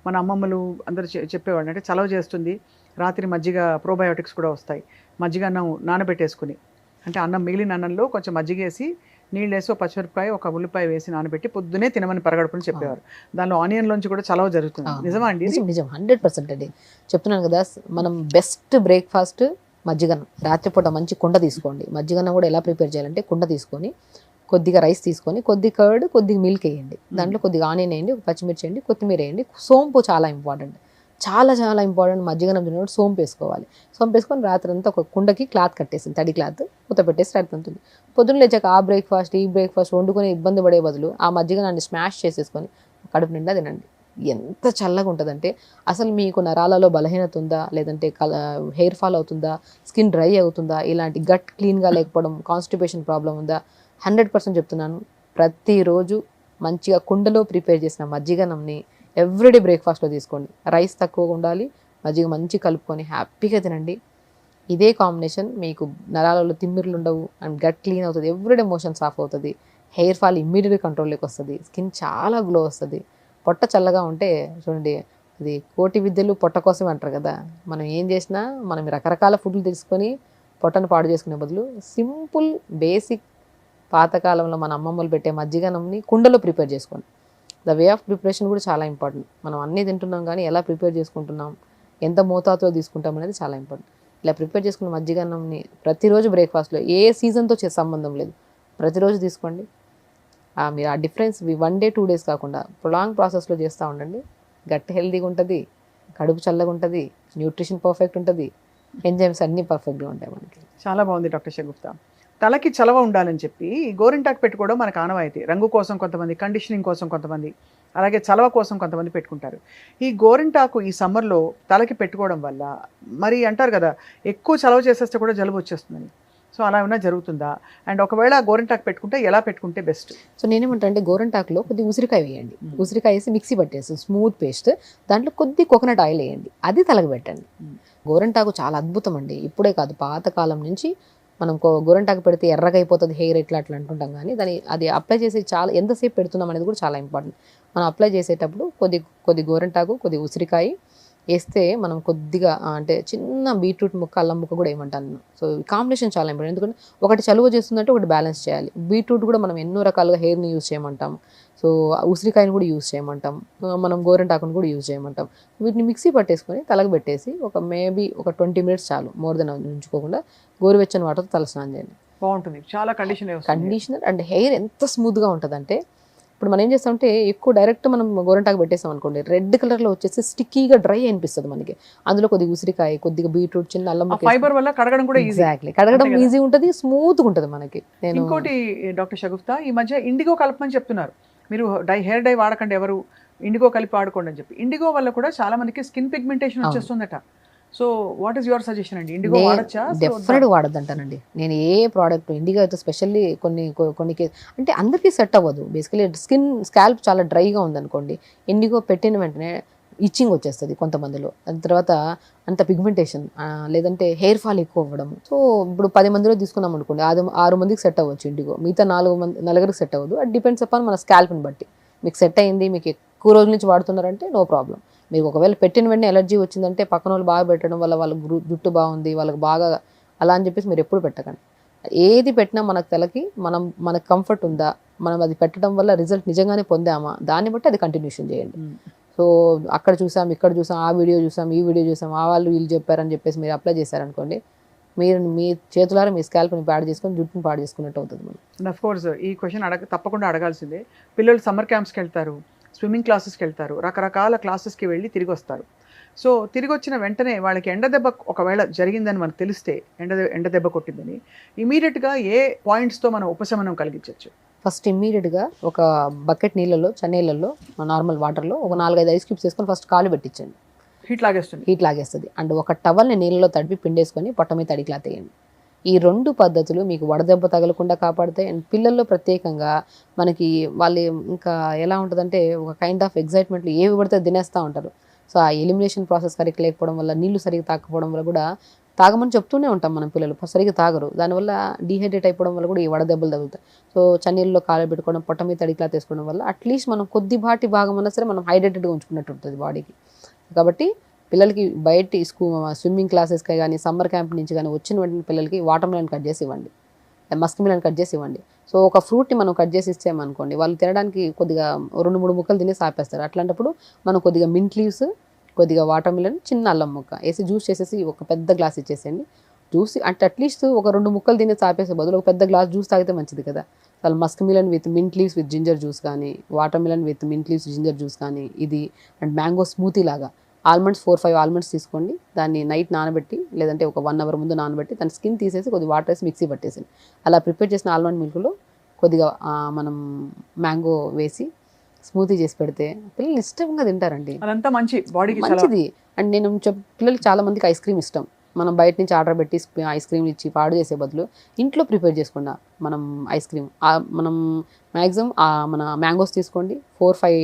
మన అమ్మమ్మలు అందరూ చెప్పేవాళ్ళు, అంటే చలవ చేస్తుంది, రాత్రి మజ్జిగ ప్రోబయోటిక్స్ కూడా వస్తాయి, మజ్జిగ అన్నం నానబెట్టేసుకుని, అంటే అన్నం మిగిలిన అన్నంలో కొంచెం మజ్జిగ వేసి నీళ్ళు వేసి ఒక పచ్చిమిరపకాయ ఒక ఉల్లిపాయ వేసి నానబెట్టి పొద్దునే తినమని పరగడుపుని చెప్పేవారు. దానిలో ఆనియన్లోంచి కూడా చలవ జరుగుతుంది. నిజమా అండి? నిజం 100% అండి. చెప్తున్నాను కదా, మనం బెస్ట్ బ్రేక్ఫాస్ట్ మజ్జిగన్నం. రాత్రిపూట మంచి కుండ తీసుకోండి. మజ్జిగన్నం కూడా ఎలా ప్రిపేర్ చేయాలంటే, కుండ తీసుకొని కొద్దిగా రైస్ తీసుకొని కొద్ది కర్డ్ కొద్దిగా మిల్క్ వేయండి, దాంట్లో కొద్దిగా ఆనియన్ వేయండి, ఒక పచ్చిమిర్చి వేయండి, కొత్తిమీర వేయండి, సోంపు చాలా ఇంపార్టెంట్, చాలా చాలా ఇంపార్టెంట్. మజ్జిగన్నం తినేటప్పుడు సోంపు వేసుకోవాలి. సోంపు వేసుకొని రాత్రి అంతా ఒక కుండకి క్లాత్ కట్టేసింది, తడి క్లాత్ మూత పెట్టేసి రాత్రి ఉంటుంది. పొద్దున్న లేచాక ఆ బ్రేక్ఫాస్ట్ ఈ బ్రేక్ఫాస్ట్ వండుకొని ఇబ్బంది పడే బదులు ఆ మజ్జిగనాన్ని స్మాష్ చేసేసుకొని కడుపు నిండా తినండి. ఎంత చల్లగా ఉంటుందంటే, అసలు మీకు నరాలలో బలహీనత ఉందా, లేదంటే హెయిర్ ఫాల్ అవుతుందా, స్కిన్ డ్రై అవుతుందా, ఇలాంటి గట్ క్లీన్గా లేకపోవడం, కాన్స్టిపేషన్ ప్రాబ్లం ఉందా, 100% చెప్తున్నాను. ప్రతిరోజు మంచిగా కుండలో ప్రిపేర్ చేసిన మజ్జిగనంని ఎవ్రీడే బ్రేక్ఫాస్ట్లో తీసుకోండి. రైస్ తక్కువగా ఉండాలి, మజ్జిగ మంచి కలుపుకొని హ్యాపీగా తినండి. ఇదే కాంబినేషన్ మీకు నరాలలో తిమ్మిర్లు ఉండవు అండ్ గట్ క్లీన్ అవుతుంది, ఎవ్రీడే మోషన్స్ ఆఫ్ అవుతుంది, హెయిర్ ఫాల్ ఇమ్మీడియట్గా కంట్రోల్లోకి వస్తుంది, స్కిన్ చాలా గ్లో వస్తుంది. పొట్ట చల్లగా ఉంటే చూడండి, ఇది కోటి విద్యలు పొట్ట కోసమే అంటారు కదా. మనం ఏం చేసినా మనం రకరకాల ఫుడ్లు తీసుకొని పొట్టను పాడు చేసుకునే బదులు సింపుల్ బేసిక్ పాతకాలంలో మన అమ్మమ్మలు పెట్టే మజ్జిగనంని కుండలో ప్రిపేర్ చేసుకోండి. ద వే ఆఫ్ ప్రిపరేషన్ కూడా చాలా ఇంపార్టెంట్. మనం అన్నీ తింటున్నాం కానీ ఎలా ప్రిపేర్ చేసుకుంటున్నాం, ఎంత మోతాదులో తీసుకుంటాం అనేది చాలా ఇంపార్టెంట్. ఇలా ప్రిపేర్ చేసుకున్న మజ్జిగన్నంని ప్రతిరోజు బ్రేక్ఫాస్ట్లో, ఏ సీజన్తో సంబంధం లేదు, ప్రతిరోజు తీసుకోండి. మీరు ఆ డిఫరెన్స్ 1 day 2 days కాకుండా ప్రొలాంగ్ ప్రాసెస్లో చేస్తూ ఉండండి. గట్ హెల్తీగా ఉంటుంది, కడుపు చల్లగా ఉంటుంది, న్యూట్రిషన్ పర్ఫెక్ట్ ఉంటుంది, ఎంజైమ్స్ అన్నీ పర్ఫెక్ట్గా ఉంటాయి మనకి. చాలా బాగుంది డాక్టర్ షగుప్తా. తలకి చలవ ఉండాలని చెప్పి గోరింటాకు పెట్టుకోవడం మనకు ఆనవాయితీ. రంగు కోసం కొంతమంది, కండిషనింగ్ కోసం కొంతమంది, అలాగే చలవ కోసం కొంతమంది పెట్టుకుంటారు. ఈ గోరింటాకు ఈ సమ్మర్లో తలకి పెట్టుకోవడం వల్ల మరి అంటారు కదా, ఎక్కువ చలవ చేసేస్తే కూడా జలుబు వచ్చేస్తుందని. సో అలా ఏమైనా జరుగుతుందా? అండ్ ఒకవేళ గోరింటాకు పెట్టుకుంటే ఎలా పెట్టుకుంటే బెస్ట్? సో నేనేమంటా అంటే, గోరింటాకులో కొద్దిగా ఉసిరికాయ వేయండి, ఉసిరికాయ వేసి మిక్సీ పట్టేసి స్మూత్ పేస్ట్, దాంట్లో కొద్ది కోకోనట్ ఆయిల్ వేయండి, అది తలకు పెట్టండి. గోరింటాకు చాలా అద్భుతం అండి. ఇప్పుడే కాదు, పాతకాలం నుంచి మనం గోరింటాకు పెడితే ఎర్రగా అయిపోతుంది హెయిర్ అట్లా అంటుంటాం, కానీ అది అప్లై చేసి చాలా ఎంతసేపు పెడుతున్నాం అనేది కూడా చాలా ఇంపార్టెంట్. మనం అప్లై చేసేటప్పుడు కొద్ది గోరింటాకు, కొద్ది ఉసిరికాయ వేస్తే మనం కొద్దిగా అంటే చిన్న బీట్రూట్ ముక్క, అల్లం ముక్క కూడా ఏమంటాను. సో కాంబినేషన్ చాలా ఇంపార్టెంట్, ఎందుకంటే ఒకటి చలువ చేస్తుందంటే ఒకటి బ్యాలెన్స్ చేయాలి. బీట్రూట్ కూడా మనం ఎన్నో రకాలుగా హెయిర్ని యూజ్ చేయమంటాం, సో ఉసిరికాయని కూడా యూజ్ చేయమంటాం, మనం గోరింటాకుని కూడా యూజ్ చేయమంటాం. వీటిని మిక్సీ పట్టేసుకొని తలకు పెట్టేసి మేబీ ఒక 20 minutes చాలు, మోర్ దెన్ ఉంచుకోకుండా గోరువెచ్చని వాటర్తో తల స్నానం చేయండి. బాగుంటుంది, చాలా కండిషనర్ అండ్ హెయిర్ ఎంత స్మూత్గా ఉంటుందంటే, ఇప్పుడు మనం ఏం చేస్తామంటే ఎక్కువ డైరెక్ట్ మనం గోరింటాకు పెట్టేసాం అనుకోండి, రెడ్ కలర్లో వచ్చేసి స్టిక్కీగా డ్రై అనిపిస్తుంది మనకి. అందులో కొద్దిగా ఉసిరికాయ, కొద్దిగా బీట్రూట్, చిన్న అల్లం, ఫైబర్ వల్ల కడగడం కూడా ఎగ్జాక్ట్లీ కడగడం ఈజీ ఉంటుంది, స్మూత్గా ఉంటుంది మనకి. ఇంకోటి డాక్టర్ షగుప్తా, ఈ మధ్య ఇండిగో కలపమని చెప్తున్నారు. మీరు హెయిర్ డై వాడకండి, ఎవరు ఇండిగో కలిపి వాడుకోండి అని చెప్పి. ఇండిగో వల్ల కూడా చాలా మందికి స్కిన్ పిగ్మెంటేషన్ వచ్చేస్తుందట. So what is your suggestion అండి? ఇండిగో వాడచ్చా? డెఫినెట్ వాడద్దంటానండి నేను. ఏ ప్రోడక్ట్ ఇండిగో అయితే స్పెషల్లీ కొన్ని అంటే అందరికీ సెట్ అవ్వదు. బేసికలీ స్కాల్ప్ చాలా డ్రైగా ఉందనుకోండి, ఇండిగో పెట్టిన వెంటనే ఇచ్చింగ్ వచ్చేస్తుంది కొంతమందిలో, దాని తర్వాత అంత పిగ్మెంటేషన్, లేదంటే హెయిర్ ఫాల్ ఎక్కువ అవ్వడం. సో ఇప్పుడు 10 మందిలో తీసుకున్నాం అనుకోండి, 6 మందికి సెట్ అవ్వచ్చు ఇండిగో, మిగతా 4 సెట్ అవ్వదు. అది డిపెండ్స్ అపాన్ మన స్కాల్ప్ని బట్టి. మీకు సెట్ అయింది, మీకు ఎక్కువ రోజుల నుంచి వాడుతున్నారంటే నో ప్రాబ్లం. మీకు ఒకవేళ పెట్టిన వెంటనే ఎలర్జీ వచ్చిందంటే పక్కన వాళ్ళు బాగా పెట్టడం వల్ల వాళ్ళ జుట్టు బాగుంది, వాళ్ళకి బాగా అలా అని చెప్పేసి మీరు ఎప్పుడు పెట్టకండి. ఏది పెట్టినా మనకు తలకి మనకు కంఫర్ట్ ఉందా, మనం అది పెట్టడం వల్ల రిజల్ట్ నిజంగానే పొందామా, దాన్ని బట్టి అది కంటిన్యూషన్ చేయండి. సో అక్కడ చూసాం, ఇక్కడ చూసాం, ఆ వీడియో చూసాం, ఈ వీడియో చూసాం, ఆ వాళ్ళు వీళ్ళు చెప్పారని చెప్పేసి మీరు అప్లై చేశారనుకోండి, మీరు మీ చేతులారా మీ స్కాల్ప్ని పాడు చేసుకొని జుట్టుని పాడు చేసుకున్నట్టు అవుతుంది మనం. అండ్ అఫ్ కోర్స్ ఈ క్వశ్చన్ తప్పకుండా అడగాల్సిందే. పిల్లలు సమ్మర్ క్యాంప్స్కి వెళ్తారు, స్విమ్మింగ్ క్లాసెస్కి వెళ్తారు, రకరకాల క్లాసెస్కి వెళ్ళి తిరిగి వస్తారు. సో తిరిగి వచ్చిన వెంటనే వాళ్ళకి ఎండ దెబ్బ ఒకవేళ జరిగిందని మనకు తెలిస్తే, ఎండ దెబ్బ కొట్టిందని, ఇమీడియట్గా ఏ పాయింట్స్తో మనం ఉపశమనం కలిగించవచ్చు? ఫస్ట్ ఇమ్మీడియట్గా ఒక బకెట్ నీళ్ళలో, చన్నీళ్ళల్లో, నార్మల్ వాటర్లో ఒక 4-5 ఐస్ క్యూబ్స్ వేసుకొని ఫస్ట్ కాలు పెట్టించండి. హీట్ లాగేస్తుంది. అండ్ ఒక టవల్ని నీళ్ళలో తడిపి పిండేసుకొని పొట్ట మీద తడి క్లాత్ వేయండి. ఈ 2 పద్ధతులు మీకు వడదెబ్బ తగలకుండా కాపాడుతాయి. అండ్ పిల్లల్లో ప్రత్యేకంగా మనకి వాళ్ళు ఇంకా ఎలా ఉంటుందంటే ఒక కైండ్ ఆఫ్ ఎగ్జైట్మెంట్లు ఏవి పడితే తినేస్తూ ఉంటారు. సో ఆ ఎలిమినేషన్ ప్రాసెస్ కరెక్ట్ లేకపోవడం వల్ల, నీళ్లు సరిగ్గా తాకపోవడం వల్ల కూడా, తాగమని చెప్తూనే ఉంటాం మనం, పిల్లలు సరిగ్గా తాగరు, దానివల్ల డీహైడ్రేట్ అయిపోవడం వల్ల కూడా ఈ వడదెబ్బలు తగులుతాయి. సో చన్నీళ్ళలో కాలు పెట్టుకోవడం, పొట్ట మీద తడి క్లాత్ వేసుకోవడం వల్ల అట్లీస్ట్ మనం కొద్దిపాటి భాగం అన్నా సరే మనం హైడ్రేటెడ్గా ఉంచుకున్నట్టు ఉంటుంది బాడీకి. కాబట్టి పిల్లలకి బయట స్విమ్మింగ్ క్లాసెస్కి కానీ సమ్మర్ క్యాంప్ నుంచి కానీ వచ్చిన వెంటనే పిల్లలకి వాటర్ మిలన్ కట్ చేసి ఇవ్వండి, మస్క్ మిలన్ కట్ చేసి ఇవ్వండి. సో ఒక ఫ్రూట్ని మనం కట్ చేసి ఇచ్చామనుకోండి, వాళ్ళు తినడానికి కొద్దిగా 2-3 ముక్కలు తినేసి ఆపేస్తారు. అట్లాంటప్పుడు మనం కొద్దిగా మింట్ లీవ్స్, కొద్దిగా వాటర్ మిలన్, చిన్న అల్లం ముక్క వేసి జ్యూస్ చేసేసి ఒక పెద్ద గ్లాస్ ఇచ్చేసేయండి. జ్యూస్ అంటే అట్లీస్ట్ ఒక 2 ముక్కలు తినేసి ఆపేసే బదులు ఒక పెద్ద గ్లాస్ జ్యూస్ తాగితే మంచిది కదా. అసలు musk melon with mint leaves with ginger juice కానీ, water melon with mint leaves ginger juice కానీ, ఇది అండ్ మ్యాంగో స్మూతీ లాగా. ఆల్మండ్స్ 4-5 ఆల్మండ్స్ తీసుకోండి, దాన్ని నైట్ నానబెట్టి లేదంటే ఒక 1 అవర్ ముందు నానబెట్టి దాని స్కిన్ తీసేసి కొద్దిగా వాటర్ వేసి మిక్సీ పట్టేసింది. అలా ప్రిపేర్ చేసిన ఆల్మండ్ మిల్క్లో కొద్దిగా మనం మ్యాంగో వేసి స్మూతీ చేసి పెడితే పిల్లలు ఇష్టంగా తింటారండి. అదంతా బాడీకి మంచిది. అండ్ నేను పిల్లలకి చాలా మందికి ఐస్ క్రీమ్ ఇష్టం. మనం బయట నుంచి ఆర్డర్ పెట్టి ఐస్ క్రీమ్ ఇచ్చి పాడు చేసే బదులు ఇంట్లో ప్రిపేర్ చేసుకున్నా మనం ఐస్ క్రీమ్, మనం మ్యాక్సిమం మన మ్యాంగోస్ తీసుకోండి, 4-5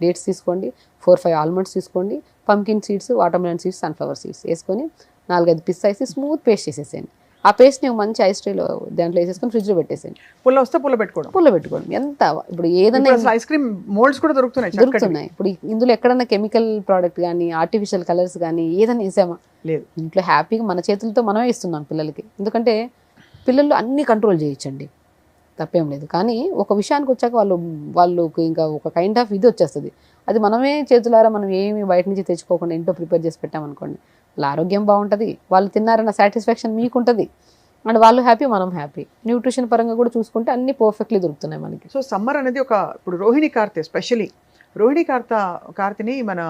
డేట్స్ తీసుకోండి, 4-5 ఆల్మండ్స్ తీసుకోండి, pumpkin seeds, water melon seeds, sunflower seeds వేసుకొని 4-5 పిస్తా వేసి స్మూత్ పేస్ట్ చేసేసేయండి. ఆ పేస్ట్ని మంచి ఐస్ ట్రేలో దాంట్లో వేసేసుకొని ఫ్రిడ్జ్లో పెట్టేసేయండి. పుల్ల వస్తే పుల్ల పెట్టుకోవడం. ఎంత ఇప్పుడు ఏదైనా ఐస్ క్రీమ్ మోల్డ్స్ కూడా దొరుకుతున్నాయి. ఇప్పుడు ఇందులో ఎక్కడన్నా కెమికల్ ప్రోడక్ట్ కానీ, ఆర్టిఫిషియల్ కలర్స్ కానీ ఏదైనా వేసామా? లేదు. ఇంట్లో హ్యాపీగా మన చేతులతో మనమే ఇస్తున్నాం పిల్లలకి. ఎందుకంటే పిల్లలు అన్నీ కంట్రోల్ చేయొచ్చండి, తప్పేం లేదు. కానీ ఒక విషయానికి వచ్చాక వాళ్ళకి ఇంకా ఒక కైండ్ ఆఫ్ ఇది వచ్చేస్తుంది. అది మనమే చేతులారా మనం ఏమి బయట నుంచి తెచ్చుకోకుండా ఇంట్లో ప్రిపేర్ చేసి పెట్టామనుకోండి, వాళ్ళ ఆరోగ్యం బాగుంటుంది, వాళ్ళు తిన్నారన్న సాటిస్ఫాక్షన్ మీకు ఉంటుంది, అండ్ వాళ్ళు హ్యాపీ, మనం హ్యాపీ. న్యూట్రిషన్ పరంగా కూడా చూసుకుంటే అన్ని పర్ఫెక్ట్లీ దొరుకుతున్నాయి మనకి. సో సమ్మర్ అనేది ఇప్పుడు రోహిణి కార్తె, స్పెషలీ రోహిణి కార్తెని మన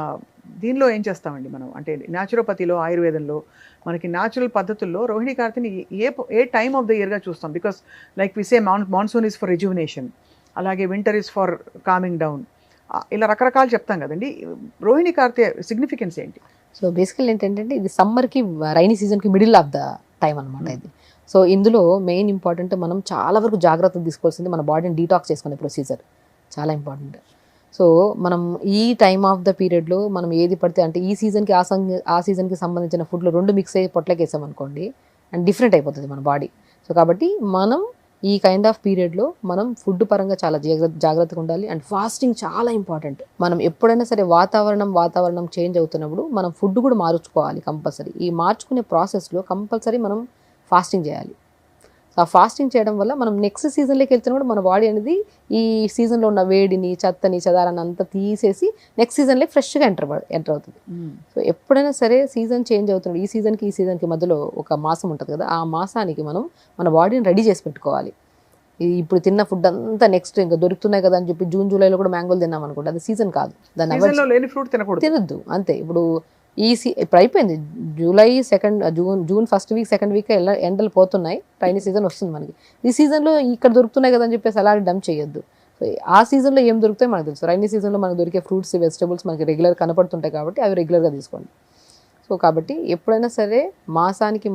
దీనిలో ఏం చేస్తామండి మనం, అంటే న్యాచురోపతిలో, ఆయుర్వేదంలో మనకి న్యాచురల్ పద్ధతుల్లో రోహిణి కార్తెని ఏ టైమ్ ఆఫ్ ద ఇయర్గా చూస్తాం? Because like we say monsoon is for rejuvenation, అలాగే winter is for coming down, ఇలా రకరకాలు చెప్తాం కదండి. రోహిణి కార్తె సిగ్నిఫికెన్స్ ఏంటి? సో బేసికల్ ఏంటంటే ఇది సమ్మర్కి, రైనీ సీజన్కి మిడిల్ ఆఫ్ ద టైం అనమాట ఇది. సో ఇందులో మెయిన్ ఇంపార్టెంట్ మనం చాలా వరకు జాగ్రత్తలు తీసుకోవాల్సింది మన బాడీని డీటాక్స్ చేసుకునే ప్రొసీజర్ చాలా ఇంపార్టెంట్. సో మనం ఈ టైమ్ ఆఫ్ ద పీరియడ్లో మనం ఏది పడితే అంటే ఈ సీజన్కి ఆ సీజన్కి సంబంధించిన ఫుడ్లో 2 మిక్స్ అయ్యి పొట్లకి వేసామనుకోండి అండ్ డిఫరెంట్ అయిపోతుంది మన బాడీ. సో కాబట్టి మనం ఈ కైండ్ ఆఫ్ పీరియడ్లో మనం ఫుడ్ పరంగా చాలా జాగ్రత్తగా ఉండాలి. అండ్ ఫాస్టింగ్ చాలా ఇంపార్టెంట్. మనం ఎప్పుడైనా సరే వాతావరణం చేంజ్ అవుతున్నప్పుడు మనం ఫుడ్ కూడా మార్చుకోవాలి కంపల్సరీ. ఈ మార్చుకునే ప్రాసెస్లో కంపల్సరీ మనం ఫాస్టింగ్ చేయాలి. ఆ ఫాస్టింగ్ చేయడం వల్ల మనం నెక్స్ట్ సీజన్లోకి వెళ్తున్నప్పుడు మన బాడీ అనేది ఈ సీజన్లో ఉన్న వేడిని, చెత్తని, చెదారాన్ని అంతా తీసేసి నెక్స్ట్ సీజన్లోకి ఫ్రెష్గా ఎంటర్ అవుతుంది. సో ఎప్పుడైనా సరే సీజన్ చేంజ్ అవుతుంది, ఈ సీజన్కి మధ్యలో ఒక మాసం ఉంటుంది కదా, ఆ మాసానికి మనం మన బాడీని రెడీ చేసి పెట్టుకోవాలి. ఇప్పుడు తిన్న ఫుడ్ అంతా నెక్స్ట్ ఇంకా దొరుకుతున్నాయి కదా అని చెప్పి జూన్ జూలైలో కూడా మ్యాంగోలు తిన్నాం అనుకోండి, అది సీజన్ కాదు, దాన్ని తినద్దు అంతే. ఇప్పుడు ఇప్పుడు అయిపోయింది July June first week, second week ఎండలు పోతున్నాయి, రైనీ సీజన్ వస్తుంది మనకి. ఈ సీజన్లో ఇక్కడ దొరుకుతున్నాయి కదా అని చెప్పేసి అలా డంప్ చేయొద్దు. సో ఆ సీజన్లో ఏం దొరుకుతాయి మనకు తెలుసు. రైనీ సీజన్లో మనకు దొరికే ఫ్రూట్స్, వెజిటబుల్స్ మనకి రెగ్యులర్ కనపడుతుంటాయి కాబట్టి అవి రెగ్యులర్గా తీసుకోండి. సో కాబట్టి ఎప్పుడైనా సరే మాసానికి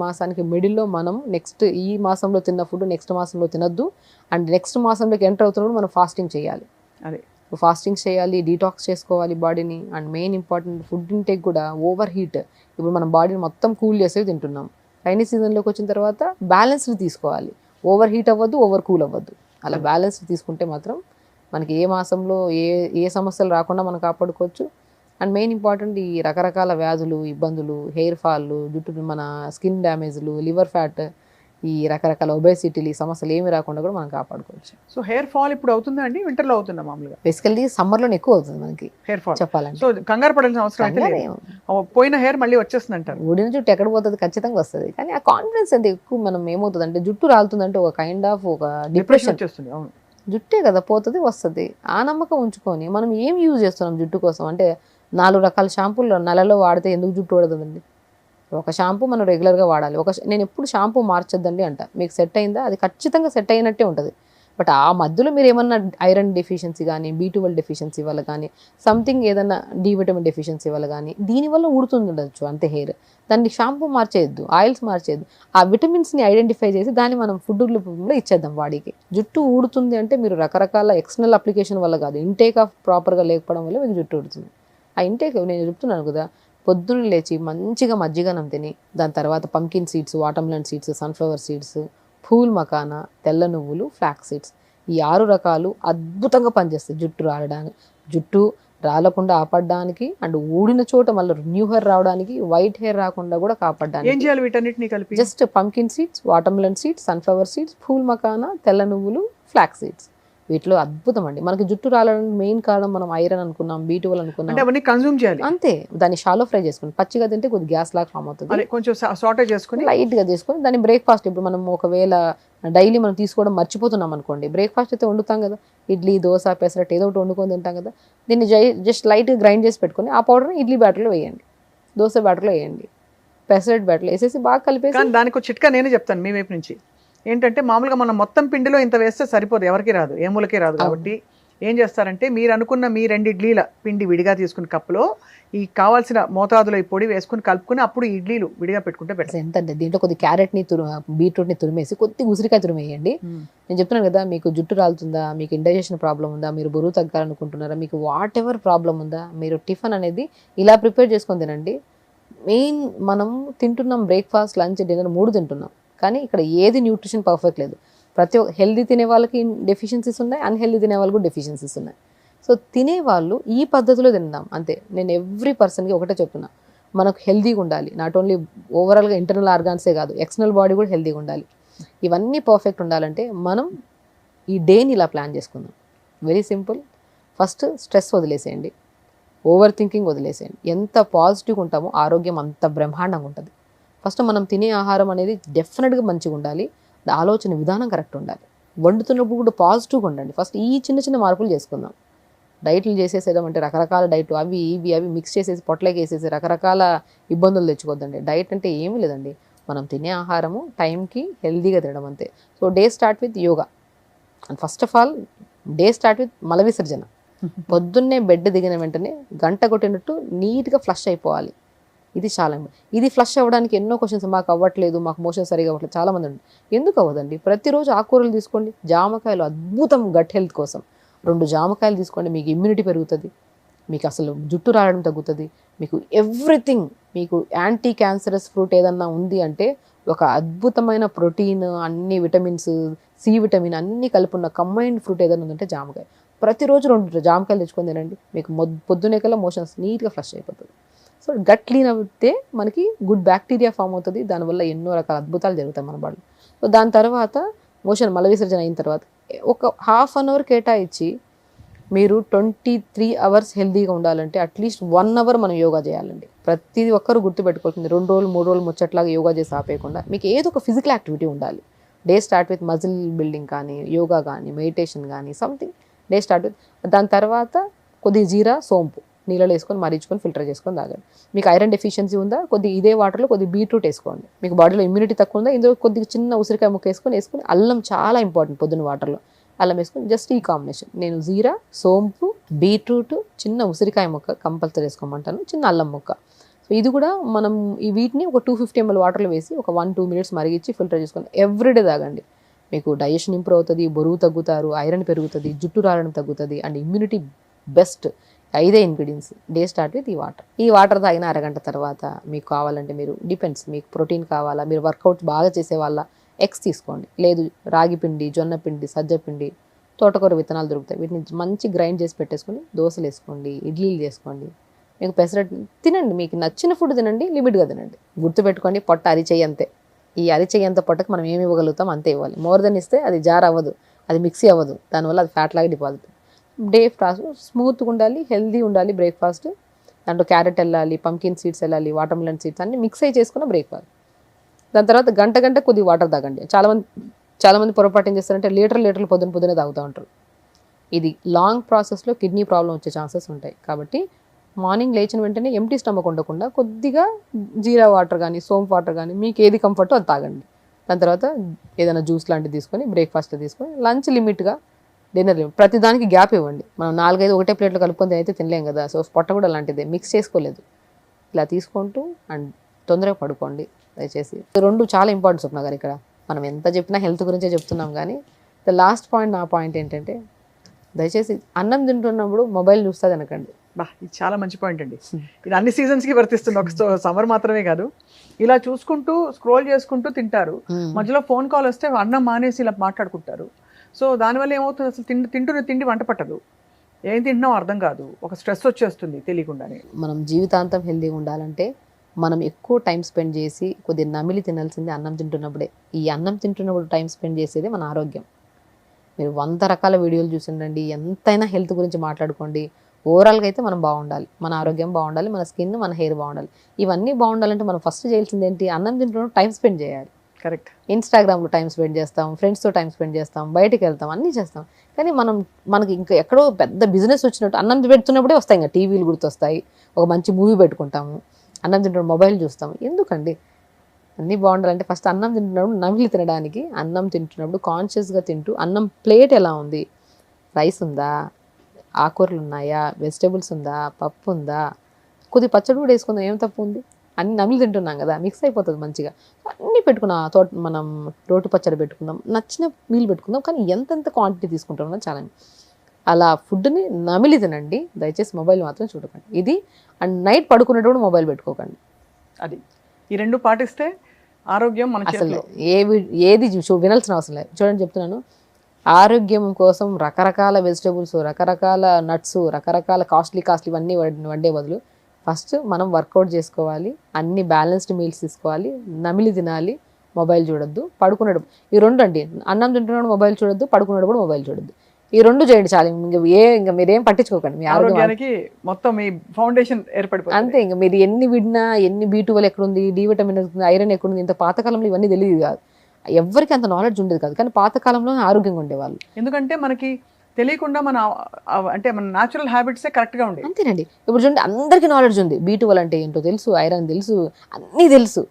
మిడిల్లో మనం నెక్స్ట్ ఈ మాసంలో తిన్న ఫుడ్ నెక్స్ట్ మాసంలో తినద్దు. అండ్ నెక్స్ట్ మాసంలోకి ఎంటర్ అవుతున్నప్పుడు మనం ఫాస్టింగ్ చేయాలి. అదే ఫాస్టింగ్ చేయాలి, డీటాక్స్ చేసుకోవాలి బాడీని. And main important food intake కూడా ఓవర్ హీట్. ఇప్పుడు మనం బాడీని మొత్తం కూల్ చేసేవి తింటున్నాం. రైనీ సీజన్లోకి వచ్చిన తర్వాత బ్యాలెన్స్డ్ తీసుకోవాలి. ఓవర్ హీట్ అవ్వద్దు, ఓవర్ కూల్ అవ్వద్దు. అలా బ్యాలెన్స్డ్ తీసుకుంటే మాత్రం మనకి ఏ మాసంలో ఏ సమస్యలు రాకుండా మనం కాపాడుకోవచ్చు. అండ్ మెయిన్ ఇంపార్టెంట్ ఈ రకరకాల వ్యాధులు, ఇబ్బందులు, హెయిర్ ఫాల్, జుట్టు మన స్కిన్ డ్యామేజ్లు, లివర్ ఫ్యాట్, ఈ రకరకాల ఒబేసిటీలు ఈ సమస్యలు ఏమి రాకుండా కూడా మనం కాపాడుకోవచ్చు. సో హెయిర్ ఫాల్ ఇప్పుడు అవుతుందా అండి, వింటర్లో అవుతుందా మామూలుగా? బేసికల్లీ సమ్మర్లోనే ఎక్కువ అవుతుంది మనకి హెయిర్ ఫాల్ చెప్పాలంటే. సో కంగారు పడాల్సిన అవసరం అయితే కంగారు లేదు. ఏం- పోయిన హెయిర్ మళ్ళీ వచ్చేస్తుంది అంటారు. ఊడిన జుట్టు ఎక్కడ పోతుంది, ఖచ్చితంగా వస్తుంది. కానీ ఆ కాన్ఫిడెన్స్ ఎంత ఎక్కువ మనం ఏమవుతుంది అంటే జుట్టు రాలుతుందంటే ఒక కైండ్ ఆఫ్ ఒక డిప్రెషన్ డిప్రెషన్. వచ్చేస్తుంది. అవును. జుట్టే కదా పోతుంది వస్తుంది, ఆ నమ్మకం ఉంచుకొని మనం ఏం యూజ్ చేస్తున్నాం జుట్టు కోసం అంటే 4 రకాల షాంపూలు నెలలో వాడితే ఎందుకు జుట్టు ఊడదండి? ఒక షాంపూ మనం రెగ్యులర్గా వాడాలి. నేను ఎప్పుడు షాంపూ మార్చొద్దండి అంట. మీకు సెట్ అయిందా, అది ఖచ్చితంగా సెట్ అయినట్టే ఉంటుంది. బట్ ఆ మధ్యలో మీరు ఏమన్నా ఐరన్ డెఫిషియన్సీ కానీ B12 డెఫిషియన్సీ వల్ల కానీ సంథింగ్ ఏదన్నా D విటమిన్ డెఫిషియన్సీ వల్ల కానీ దీనివల్ల ఊడుతుండొచ్చు అంతే హెయిర్. దాన్ని షాంపూ మార్చేయద్దు, ఆయిల్స్ మార్చేయద్దు. ఆ విటమిన్స్ని ఐడెంటిఫై చేసి దాన్ని మనం ఫుడ్ రూపంలో ఇచ్చేద్దాం బాడీకి. జుట్టు ఊడుతుంది అంటే మీరు రకరకాల ఎక్స్టర్నల్ అప్లికేషన్ వల్ల కాదు, ఇంటేక్ ఆఫ్ ప్రాపర్గా లేకపోవడం వల్ల మీకు జుట్టు ఊడుతుంది. ఆ ఇంటేక్ నేను చెప్తున్నాను కదా, పొద్దున్న లేచి మంచిగా మజ్జిగనం తిని దాని తర్వాత pumpkin seeds, watermelon seeds, sunflower seeds, phool makhana, తెల్ల నువ్వులు, ఫ్లాక్స్ సీడ్స్, ఈ 6 రకాలు అద్భుతంగా పనిచేస్తాయి జుట్టు రాలడానికి, జుట్టు రాలకుండా ఆపడడానికి అండ్ ఊడిన చోట మళ్ళీ న్యూ హెయిర్ రావడానికి, వైట్ హెయిర్ రాకుండా కూడా ఏం కాపాడడానికి. చేయాలి వీటన్నిటిని కలిపి? Just pumpkin seeds, watermelon seeds, sunflower seeds, phool makhana, తెల్ల నువ్వులు, ఫ్లాక్స్ సీడ్స్, వీటిలో అద్భుతం అండి. మనకి జుట్టు రాలడానికి మెయిన్ కారణం మనం ఐరన్ అనుకున్నాం, B12 అనుకున్నాం, అంటే అవన్నీ కన్జ్యూమ్ చేయాలి. అంతే. దాన్ని షాలో ఫ్రై చేసుకుని పచ్చిగా తింటే కొద్ది గ్యాస్ లాగా ఫామ్ అవుతుంది. అదే కొంచెం సార్టేజ్ చేసుకుని లైట్గా చేసుకొని దాన్ని బ్రేక్ఫాస్ట్ ఇప్పుడు మనం ఒకవేళ డైలీ మనం తీసుకోవడం మర్చిపోతున్నాం అనుకోండి, బ్రేక్ఫాస్ట్ అయితే వండుతాం కదా, ఇడ్లీ, దోశ, పెసరట్టు ఏదో ఒకటి వండుకొని తింటాం కదా, దీన్ని జస్ట్ లైట్గా గ్రైండ్ చేసి పెట్టుకొని ఆ పౌడర్ని ఇడ్లీ బ్యాటర్లో వేయండి, దోశ బ్యాటర్లో వేయండి, పెసరట్ బ్యాటర్లో వేసేసి బాగా కలిపేసి. కానీ దానికి ఒక చిట్కా నేనే చెప్తాను మీ వైపు నుంచి. ఏంటంటే మామూలుగా మనం మొత్తం పిండిలో ఇంత వేస్తే సరిపోదు, ఎవరికి రాదు, ఏ మూలకి రాదు. కాబట్టి ఏం చేస్తారంటే మీరు అనుకున్న మీ 2 ఇడ్లీల పిండి విడిగా తీసుకుని కప్పులో ఈ కావాల్సిన మోతాదులో ఈ పొడి వేసుకుని కలుపుకుని అప్పుడు ఇడ్లీలు విడిగా పెట్టుకుంటే బెటర్. ఎంత అంటే దీంట్లో కొద్ది క్యారెట్ని బీట్రూట్ని తురిమేసి కొద్ది ఉసిరికాయ తురిమేయండి. నేను చెప్తున్నాను కదా, మీకు జుట్టు రాలుతుందా, మీకు ఇండైజెషన్ ప్రాబ్లం ఉందా, మీరు బరువు తగ్గాలనుకుంటున్నారా, మీకు వాట్ ఎవర్ ప్రాబ్లం ఉందా, మీరు టిఫిన్ అనేది ఇలా ప్రిపేర్ చేసుకొని తినండి. మెయిన్ మనం తింటున్నాం బ్రేక్ఫాస్ట్, లంచ్, డిన్నర్ 3 తింటున్నాం, కానీ ఇక్కడ ఏది న్యూట్రిషన్ పర్ఫెక్ట్ లేదు. ప్రతి ఒక్క హెల్దీ తినే వాళ్ళకి డెఫిషియన్సీస్ ఉన్నాయి, అన్హెల్దీ తినే వాళ్ళకు కూడా డెఫిషియన్సీస్ ఉన్నాయి. సో తినేవాళ్ళు ఈ పద్ధతిలో తిందాం అంతే. నేను ఎవ్రీ పర్సన్కి ఒకటే చెప్తున్నా, మనకు హెల్దీగా ఉండాలి. నాట్ ఓన్లీ ఓవరాల్గా ఇంటర్నల్ ఆర్గాన్సే కాదు, ఎక్స్టర్నల్ బాడీ కూడా హెల్దీగా ఉండాలి. ఇవన్నీ పర్ఫెక్ట్ ఉండాలంటే మనం ఈ డేని ఇలా ప్లాన్ చేసుకుందాం. Very simple. ఫస్ట్ స్ట్రెస్ వదిలేసేయండి, ఓవర్ థింకింగ్ వదిలేసేయండి. ఎంత పాజిటివ్గా ఉంటామో ఆరోగ్యం అంత బ్రహ్మాండంగా ఉంటుంది. ఫస్ట్ మనం తినే ఆహారం అనేది డెఫినెట్గా మంచిగా ఉండాలి, ఆలోచన విధానం కరెక్ట్ ఉండాలి, వండుతున్నప్పుడు కూడా పాజిటివ్గా ఉండండి. ఫస్ట్ ఈ చిన్న చిన్న మార్పులు చేసుకుందాం. డైట్లు చేసేసేదామంటే రకరకాల డైట్ అవి మిక్స్ చేసేసి పొట్లకి వేసేసి రకరకాల ఇబ్బందులు తెచ్చుకోవద్దండి. డైట్ అంటే ఏమీ లేదండి, మనం తినే ఆహారము టైంకి హెల్దీగా తినడం అంతే. So day start with yoga and first of all day start with మల విసర్జన. పొద్దున్నే బెడ్ దిగిన వెంటనే గంట కొట్టినట్టు నీట్గా ఫ్లష్ అయిపోవాలి. ఇది చాలా ఇది ఫ్లష్ అవ్వడానికి ఎన్నో క్వశ్చన్స్, మాకు అవ్వట్లేదు, మాకు మోషన్ సరిగా అవ్వట్లేదు, చాలామంది ఉంది. ఎందుకు అవ్వదండి? ప్రతిరోజు ఆకుకూరలు తీసుకోండి, జామకాయలు అద్భుతం గట్ హెల్త్ కోసం. 2 జామకాయలు తీసుకోండి, మీకు ఇమ్యూనిటీ పెరుగుతుంది, మీకు అసలు జుట్టు రావడం తగ్గుతుంది, మీకు ఎవ్రీథింగ్, మీకు యాంటీ క్యాన్సరస్ ఫ్రూట్ ఏదన్నా ఉంది అంటే ఒక అద్భుతమైన ప్రోటీన్, అన్ని విటమిన్స్, C విటమిన్ అన్నీ కలిపి ఉన్న కంబైన్డ్ ఫ్రూట్ ఏదైనా ఉందంటే జామకాయ. ప్రతిరోజు 2 జామకాయలు తెచ్చుకొని తినండి, మీకు పొద్దునే కల్లా మోషన్స్ నీట్గా ఫ్లష్ అయిపోతుంది. సో గట్ క్లీన్ అవుతే మనకి గుడ్ బ్యాక్టీరియా ఫామ్ అవుతుంది, దానివల్ల ఎన్నో రకాల అద్భుతాలు జరుగుతాయి మన బాడీ. సో దాని తర్వాత మోషన్ మల విసర్జన అయిన తర్వాత ఒక ½ అన్ అవర్ కేటాయించి మీరు 23 అవర్స్ హెల్దీగా ఉండాలంటే అట్లీస్ట్ 1 అవర్ మనం యోగా చేయాలండి. ప్రతి ఒక్కరు గుర్తుపెట్టుకోవాల్సింది 2 రోజులు 3 రోజులు ముచ్చట్లాగా యోగా చేసి ఆపేయకుండా మీకు ఏదో ఒక ఫిజికల్ యాక్టివిటీ ఉండాలి. Day start with muscle building కానీ, యోగా కానీ, మెడిటేషన్ కానీ, సంథింగ్ డే స్టార్ట్ విత్. దాని తర్వాత కొద్ది జీరా, సోంపు నీళ్ళలో వేసుకొని మరించుకొని ఫిల్టర్ చేసుకొని తాగండి. మీకు ఐరన్ డెఫిషియన్సీ ఉందా, కొద్ది ఇదే వాటర్లో కొద్ది బీట్రూట్ వేసుకోండి. మీకు బాడీలో ఇమ్యూనిటీ తక్కువ ఉందా, ఇందులో కొద్దిగా చిన్న ఉసిరికాయ ముక్క వేసుకొని అల్లం చాలా ఇంపార్టెంట్ పొద్దున్న వాటర్లో అల్లం వేసుకొని జస్ట్ ఈ కాంబినేషన్. నేను జీరా, సోంపు, బీట్రూట్, చిన్న ఉసిరికాయ ముక్క కంపల్సరీ వేసుకోమంటాను, చిన్న అల్లం ముక్క. సో ఇది కూడా మనం ఈ వీటిని ఒక 250 ml వాటర్లో వేసి ఒక 1-2 minutes మరిగించి ఫిల్టర్ చేసుకొని ఎవ్రీడే తాగండి. మీకు డైజెషన్ ఇంప్రూవ్ అవుతుంది, బరువు తగ్గుతారు, ఐరన్ పెరుగుతుంది, జుట్టు రావడం తగ్గుతుంది and immunity best. 5 ingredients. Day start with ఈ వాటర్ తాగిన అరగంట తర్వాత మీకు కావాలంటే మీరు డిపెండ్స్, మీకు ప్రోటీన్ కావాలా, మీరు వర్కౌట్ బాగా చేసే వాళ్ళ ఎగ్స్ తీసుకోండి, లేదు రాగి పిండి, జొన్న పిండి, సజ్జ పిండి, తోటకూర విత్తనాలు దొరుకుతాయి, వీటిని మంచి గ్రైండ్ చేసి పెట్టేసుకొని దోశలు వేసుకోండి, ఇడ్లీలు చేసుకోండి, మీకు పెసరట్టు తినండి. మీకు నచ్చిన ఫుడ్ తినండి, లిమిట్గా తినండి. గుర్తుపెట్టుకోండి, పొట్ట అరిచేయి అంతే. ఈ అరిచేయంత పొట్టకి మనం ఏమి ఇవ్వగలుగుతాం అంతే ఇవ్వాలి. మోర్ దెన్ ఇస్తే అది జార్ అవ్వదు, అది మిక్సీ అవ్వదు, దానివల్ల అది ఫ్యాట్ లాగా డిపాజిట్. డే ఫాస్ట్ స్మూత్గా ఉండాలి, హెల్దీ ఉండాలి బ్రేక్ఫాస్ట్. దాంట్లో క్యారెట్ వెళ్ళాలి, పంకిన్ సీడ్స్ వెళ్ళాలి, వాటర్ మిలన్ సీడ్స్ అన్ని మిక్స్ అయ్యి చేసుకున్న బ్రేక్ఫాస్ట్. దాని తర్వాత గంట కొద్దిగా వాటర్ తాగండి. చాలామంది పొరపాటు ఏం చేస్తారంటే లీటర్లు పొద్దునే తాగుతూ ఉంటారు. ఇది లాంగ్ ప్రాసెస్లో కిడ్నీ ప్రాబ్లం వచ్చే ఛాన్సెస్ ఉంటాయి. కాబట్టి మార్నింగ్ లేచిన వెంటనే ఎంటీ స్టమక్ ఉండకుండా కొద్దిగా జీరా వాటర్ కానీ సోంప్ వాటర్ కానీ మీకు ఏది కంఫర్టో అది తాగండి. దాని తర్వాత ఏదైనా జ్యూస్ లాంటివి తీసుకొని బ్రేక్ఫాస్ట్ తీసుకొని లంచ్ లిమిట్గా, డిన్నర్ లిమిట్, ప్రతి దానికి గ్యాప్ ఇవ్వండి. మనం 4-5 ఒకటే ప్లేట్లో కలుపుకొని అయితే తినలేం కదా. సో పొట్ట కూడా అలాంటిదే, మిక్స్ చేసుకోలేదు. ఇలా తీసుకుంటూ అండ్ తొందరగా పడుకోండి దయచేసి. 2 చాలా ఇంపార్టెంట్ స్వప్న గారు. ఇక్కడ మనం ఎంత చెప్పినా హెల్త్ గురించే చెప్తున్నాం, కానీ ద లాస్ట్ పాయింట్, నా పాయింట్ ఏంటంటే దయచేసి అన్నం తింటున్నప్పుడు మొబైల్ చూస్తుంది అనకండి. బా, ఇది చాలా మంచి పాయింట్ అండి. ఇది అన్ని సీజన్స్కి వర్తిస్తుంది, ఒక సమ్మర్ మాత్రమే కాదు. ఇలా చూసుకుంటూ స్క్రోల్ చేసుకుంటూ తింటారు, మధ్యలో ఫోన్ కాల్ వస్తే అన్నం మానేసి ఇలా మాట్లాడుకుంటారు. సో దానివల్ల ఏమవుతుంది, అసలు తింటున్న తిండి వంట పట్టదు, ఏం తింటున్నాం అర్థం కాదు, ఒక స్ట్రెస్ వచ్చేస్తుంది తెలియకుండానే. మనం జీవితాంతం హెల్తీగా ఉండాలంటే మనం ఎక్కువ టైం స్పెండ్ చేసి కొద్దిగా నమిలి తినాల్సింది అన్నం తింటున్నప్పుడే. ఈ అన్నం తింటున్నప్పుడు టైం స్పెండ్ చేసేది మన ఆరోగ్యం. మీరు 100 రకాల వీడియోలు చూసిండండి, ఎంతైనా హెల్త్ గురించి మాట్లాడుకోండి, ఓవరాల్గా అయితే మనం బాగుండాలి, మన ఆరోగ్యం బాగుండాలి, మన స్కిన్, మన హెయిర్ బాగుండాలి. ఇవన్నీ బాగుండాలంటే మనం ఫస్ట్ చేయాల్సింది ఏంటి, అన్నం తింటున్నప్పుడు టైం స్పెండ్ చేయాలి. కరెక్ట్. ఇన్స్టాగ్రామ్లో టైం స్పెండ్ చేస్తాం, ఫ్రెండ్స్తో టైం స్పెండ్ చేస్తాం, బయటికి వెళ్తాం, అన్నీ చేస్తాం. కానీ మనకి ఇంకా ఎక్కడో పెద్ద బిజినెస్ వచ్చినట్టు అన్నం పెడుతున్నప్పుడే వస్తాయి, ఇంకా టీవీలు గుర్తొస్తాయి, ఒక మంచి మూవీ పెట్టుకుంటాము, అన్నం తింటున్నప్పుడు మొబైల్ చూస్తాము. ఎందుకండి? అన్నీ బాగుండాలంటే ఫస్ట్ అన్నం తింటున్నప్పుడు నమిలి తినడానికి, అన్నం తింటున్నప్పుడు కాన్షియస్గా తింటూ, అన్నం ప్లేట్ ఎలా ఉంది, రైస్ ఉందా, ఆకుకూరలు ఉన్నాయా, వెజిటేబుల్స్ ఉందా, పప్పు ఉందా, కొద్ది పచ్చడి కూడా వేసుకుందాం, ఏం తప్పు ఉంది, అన్ని నమిలి తింటున్నాం కదా, మిక్స్ అయిపోతుంది మంచిగా. అన్నీ పెట్టుకున్నాం, మనం రోటి పచ్చడి పెట్టుకుందాం, నచ్చిన మీల్ పెట్టుకుందాం, కానీ ఎంతెంత క్వాంటిటీ తీసుకుంటున్నాం చాలా. అలా ఫుడ్ని నమిలి తినండి దయచేసి, మొబైల్ మాత్రం చూడకండి. ఇది అండ్ నైట్ పడుకునేటప్పుడు మొబైల్ పెట్టుకోకండి. అది ఈ 2 పాటిస్తే ఆరోగ్యం మన అసలు చేతిలో. ఏది వినాల్సిన అవసరం లేదు. చూడండి చెప్తున్నాను, ఆరోగ్యం కోసం రకరకాల వెజిటేబుల్స్, రకరకాల నట్స్, రకరకాల కాస్ట్లీ ఇవన్నీ వండే బదులు ఫస్ట్ మనం వర్కౌట్ చేసుకోవాలి, అన్ని బ్యాలెన్స్డ్ మీల్స్ తీసుకోవాలి, నమిలి తినాలి, మొబైల్ చూడొద్దు, పడుకునేటప్పుడు ఈ 2 అండి, అన్నం తింటున్నప్పుడు మొబైల్ చూడొద్దు, పడుకునేటప్పుడు మొబైల్ చూడొద్దు. ఈ 2 చేయండి చాలు. ఇంకా మీరేం పట్టించుకోకండి, మీ ఆరోగ్యానికి మొత్తం మీ ఫౌండేషన్ ఏర్పడిపోతుంది అంతే. ఇంకా మీరు ఎన్ని విడినా, ఎన్ని B12 ఎక్కడుంది, డి విటమిన్ ఎక్కడుంది, ఐరన్ ఎక్కడుంది, ఇంత పాతకాలంలో ఇవన్నీ తెలియదు కాదు, ఎవరికి అంత నాలెడ్జ్ ఉండేది కాదు. కానీ పాతకాలంలో ఆరోగ్యంగా ఉండేవాళ్ళు. ఎందుకంటే మనకి తెలియకుండా మన న్యాచురల్ హ్యాబిట్సే కరెక్ట్గా ఉండేవి. అంతేనండి. ఇప్పుడు చూడండి, అందరికీ నాలెడ్జ్ ఉంది, B12 అంటే ఏంటో తెలుసు, ఐరన్ తెలుసు, అన్నీ తెలుసు.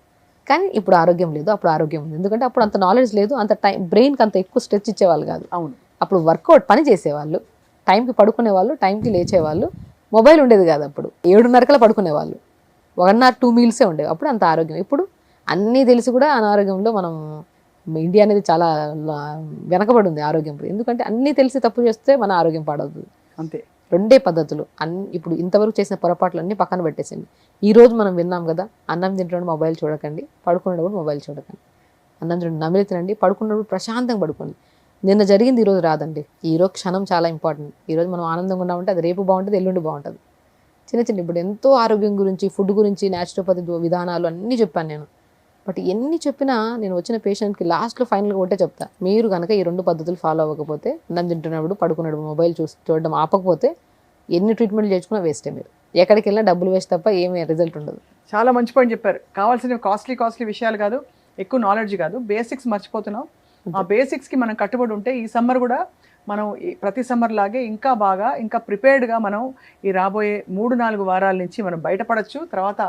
కానీ ఇప్పుడు ఆరోగ్యం లేదు, అప్పుడు ఆరోగ్యం ఉంది. ఎందుకంటే అప్పుడు అంత నాలెడ్జ్ లేదు, అంత బ్రెయిన్కి అంత ఎక్కువ స్ట్రెచ్ ఇచ్చేవాళ్ళు కాదు. అవును. అప్పుడు వర్కౌట్ పని చేసేవాళ్ళు, టైంకి పడుకునేవాళ్ళు, టైంకి లేచేవాళ్ళు, మొబైల్ ఉండేది కాదు. అప్పుడు 7:30 పడుకునేవాళ్ళు, 1 or 2 మీల్సే ఉండేవి. అప్పుడు అంత ఆరోగ్యం. ఇప్పుడు అన్నీ తెలిసి కూడా అనారోగ్యంలో మనం, ఇండియా అనేది చాలా వెనకబడి ఉంది ఆరోగ్యం. ఎందుకంటే అన్నీ తెలిసి తప్పు చేస్తే మన ఆరోగ్యం పాడవుతుంది. అంతే. 2 పద్ధతులు. ఇప్పుడు ఇంతవరకు చేసిన పొరపాట్లు అన్నీ పక్కన పెట్టేసింది. ఈరోజు మనం విన్నాం కదా, అన్నం తింటున్నప్పుడు మొబైల్ చూడకండి, పడుకునేటప్పుడు మొబైల్ చూడకండి, అన్నం తింటున్నప్పుడు నమిలి తినండి, పడుకున్నప్పుడు ప్రశాంతంగా పడుకోండి. నిన్న జరిగింది ఈరోజు రాదండి, ఈరోజు క్షణం చాలా ఇంపార్టెంట్. ఈరోజు మనం ఆనందంగా ఉన్నామంటే అది రేపు బాగుంటుంది, ఎల్లుండి బాగుంటుంది. చిన్న ఇప్పుడు ఎంతో ఆరోగ్యం గురించి, ఫుడ్ గురించి, న్యాచురోపతి విధానాలు అన్నీ చెప్పాను నేను. బట్ ఎన్ని చెప్పినా నేను వచ్చిన పేషెంట్కి లాస్ట్లో ఫైనల్గా ఒకటే చెప్తా, మీరు కనుక ఈ 2 పద్ధతులు ఫాలో అవ్వకపోతే, అన్నం తింటున్నప్పుడు పడుకున్నప్పుడు మొబైల్ చూడడం ఆపకపోతే, ఎన్ని ట్రీట్మెంట్లు చేసుకున్నా వేస్టే. మీరు ఎక్కడికి వెళ్ళినా డబ్బులు వేస్ట్ తప్ప ఏమీ రిజల్ట్ ఉండదు. చాలా మంచి పాయింట్ చెప్పారు. కావాల్సిన కాస్ట్లీ విషయాలు కాదు, ఎక్కువ నాలెడ్జ్ కాదు, బేసిక్స్ మర్చిపోతున్నాం. ఆ బేసిక్స్కి మనం కట్టుబడి ఉంటే ఈ సమ్మర్ కూడా మనం ప్రతి సమ్మర్ లాగే ఇంకా బాగా, ఇంకా ప్రిపేర్డ్గా మనం ఈ రాబోయే 3-4 వారాల నుంచి మనం బయటపడచ్చు. తర్వాత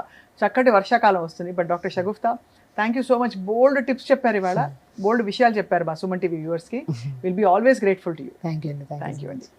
చక్కటి వర్షాకాలం వస్తుంది. But doctor Shagufta, thank you so much. బోల్డ్ టిప్స్ చెప్పారు ఇవాళ, బోల్డ్ విషయాలు చెప్పారు మా సుమన్ టీవీ వ్యూవర్స్కి. Will be always grateful to you. Thank you అండి. థ్యాంక్ యూ అండి.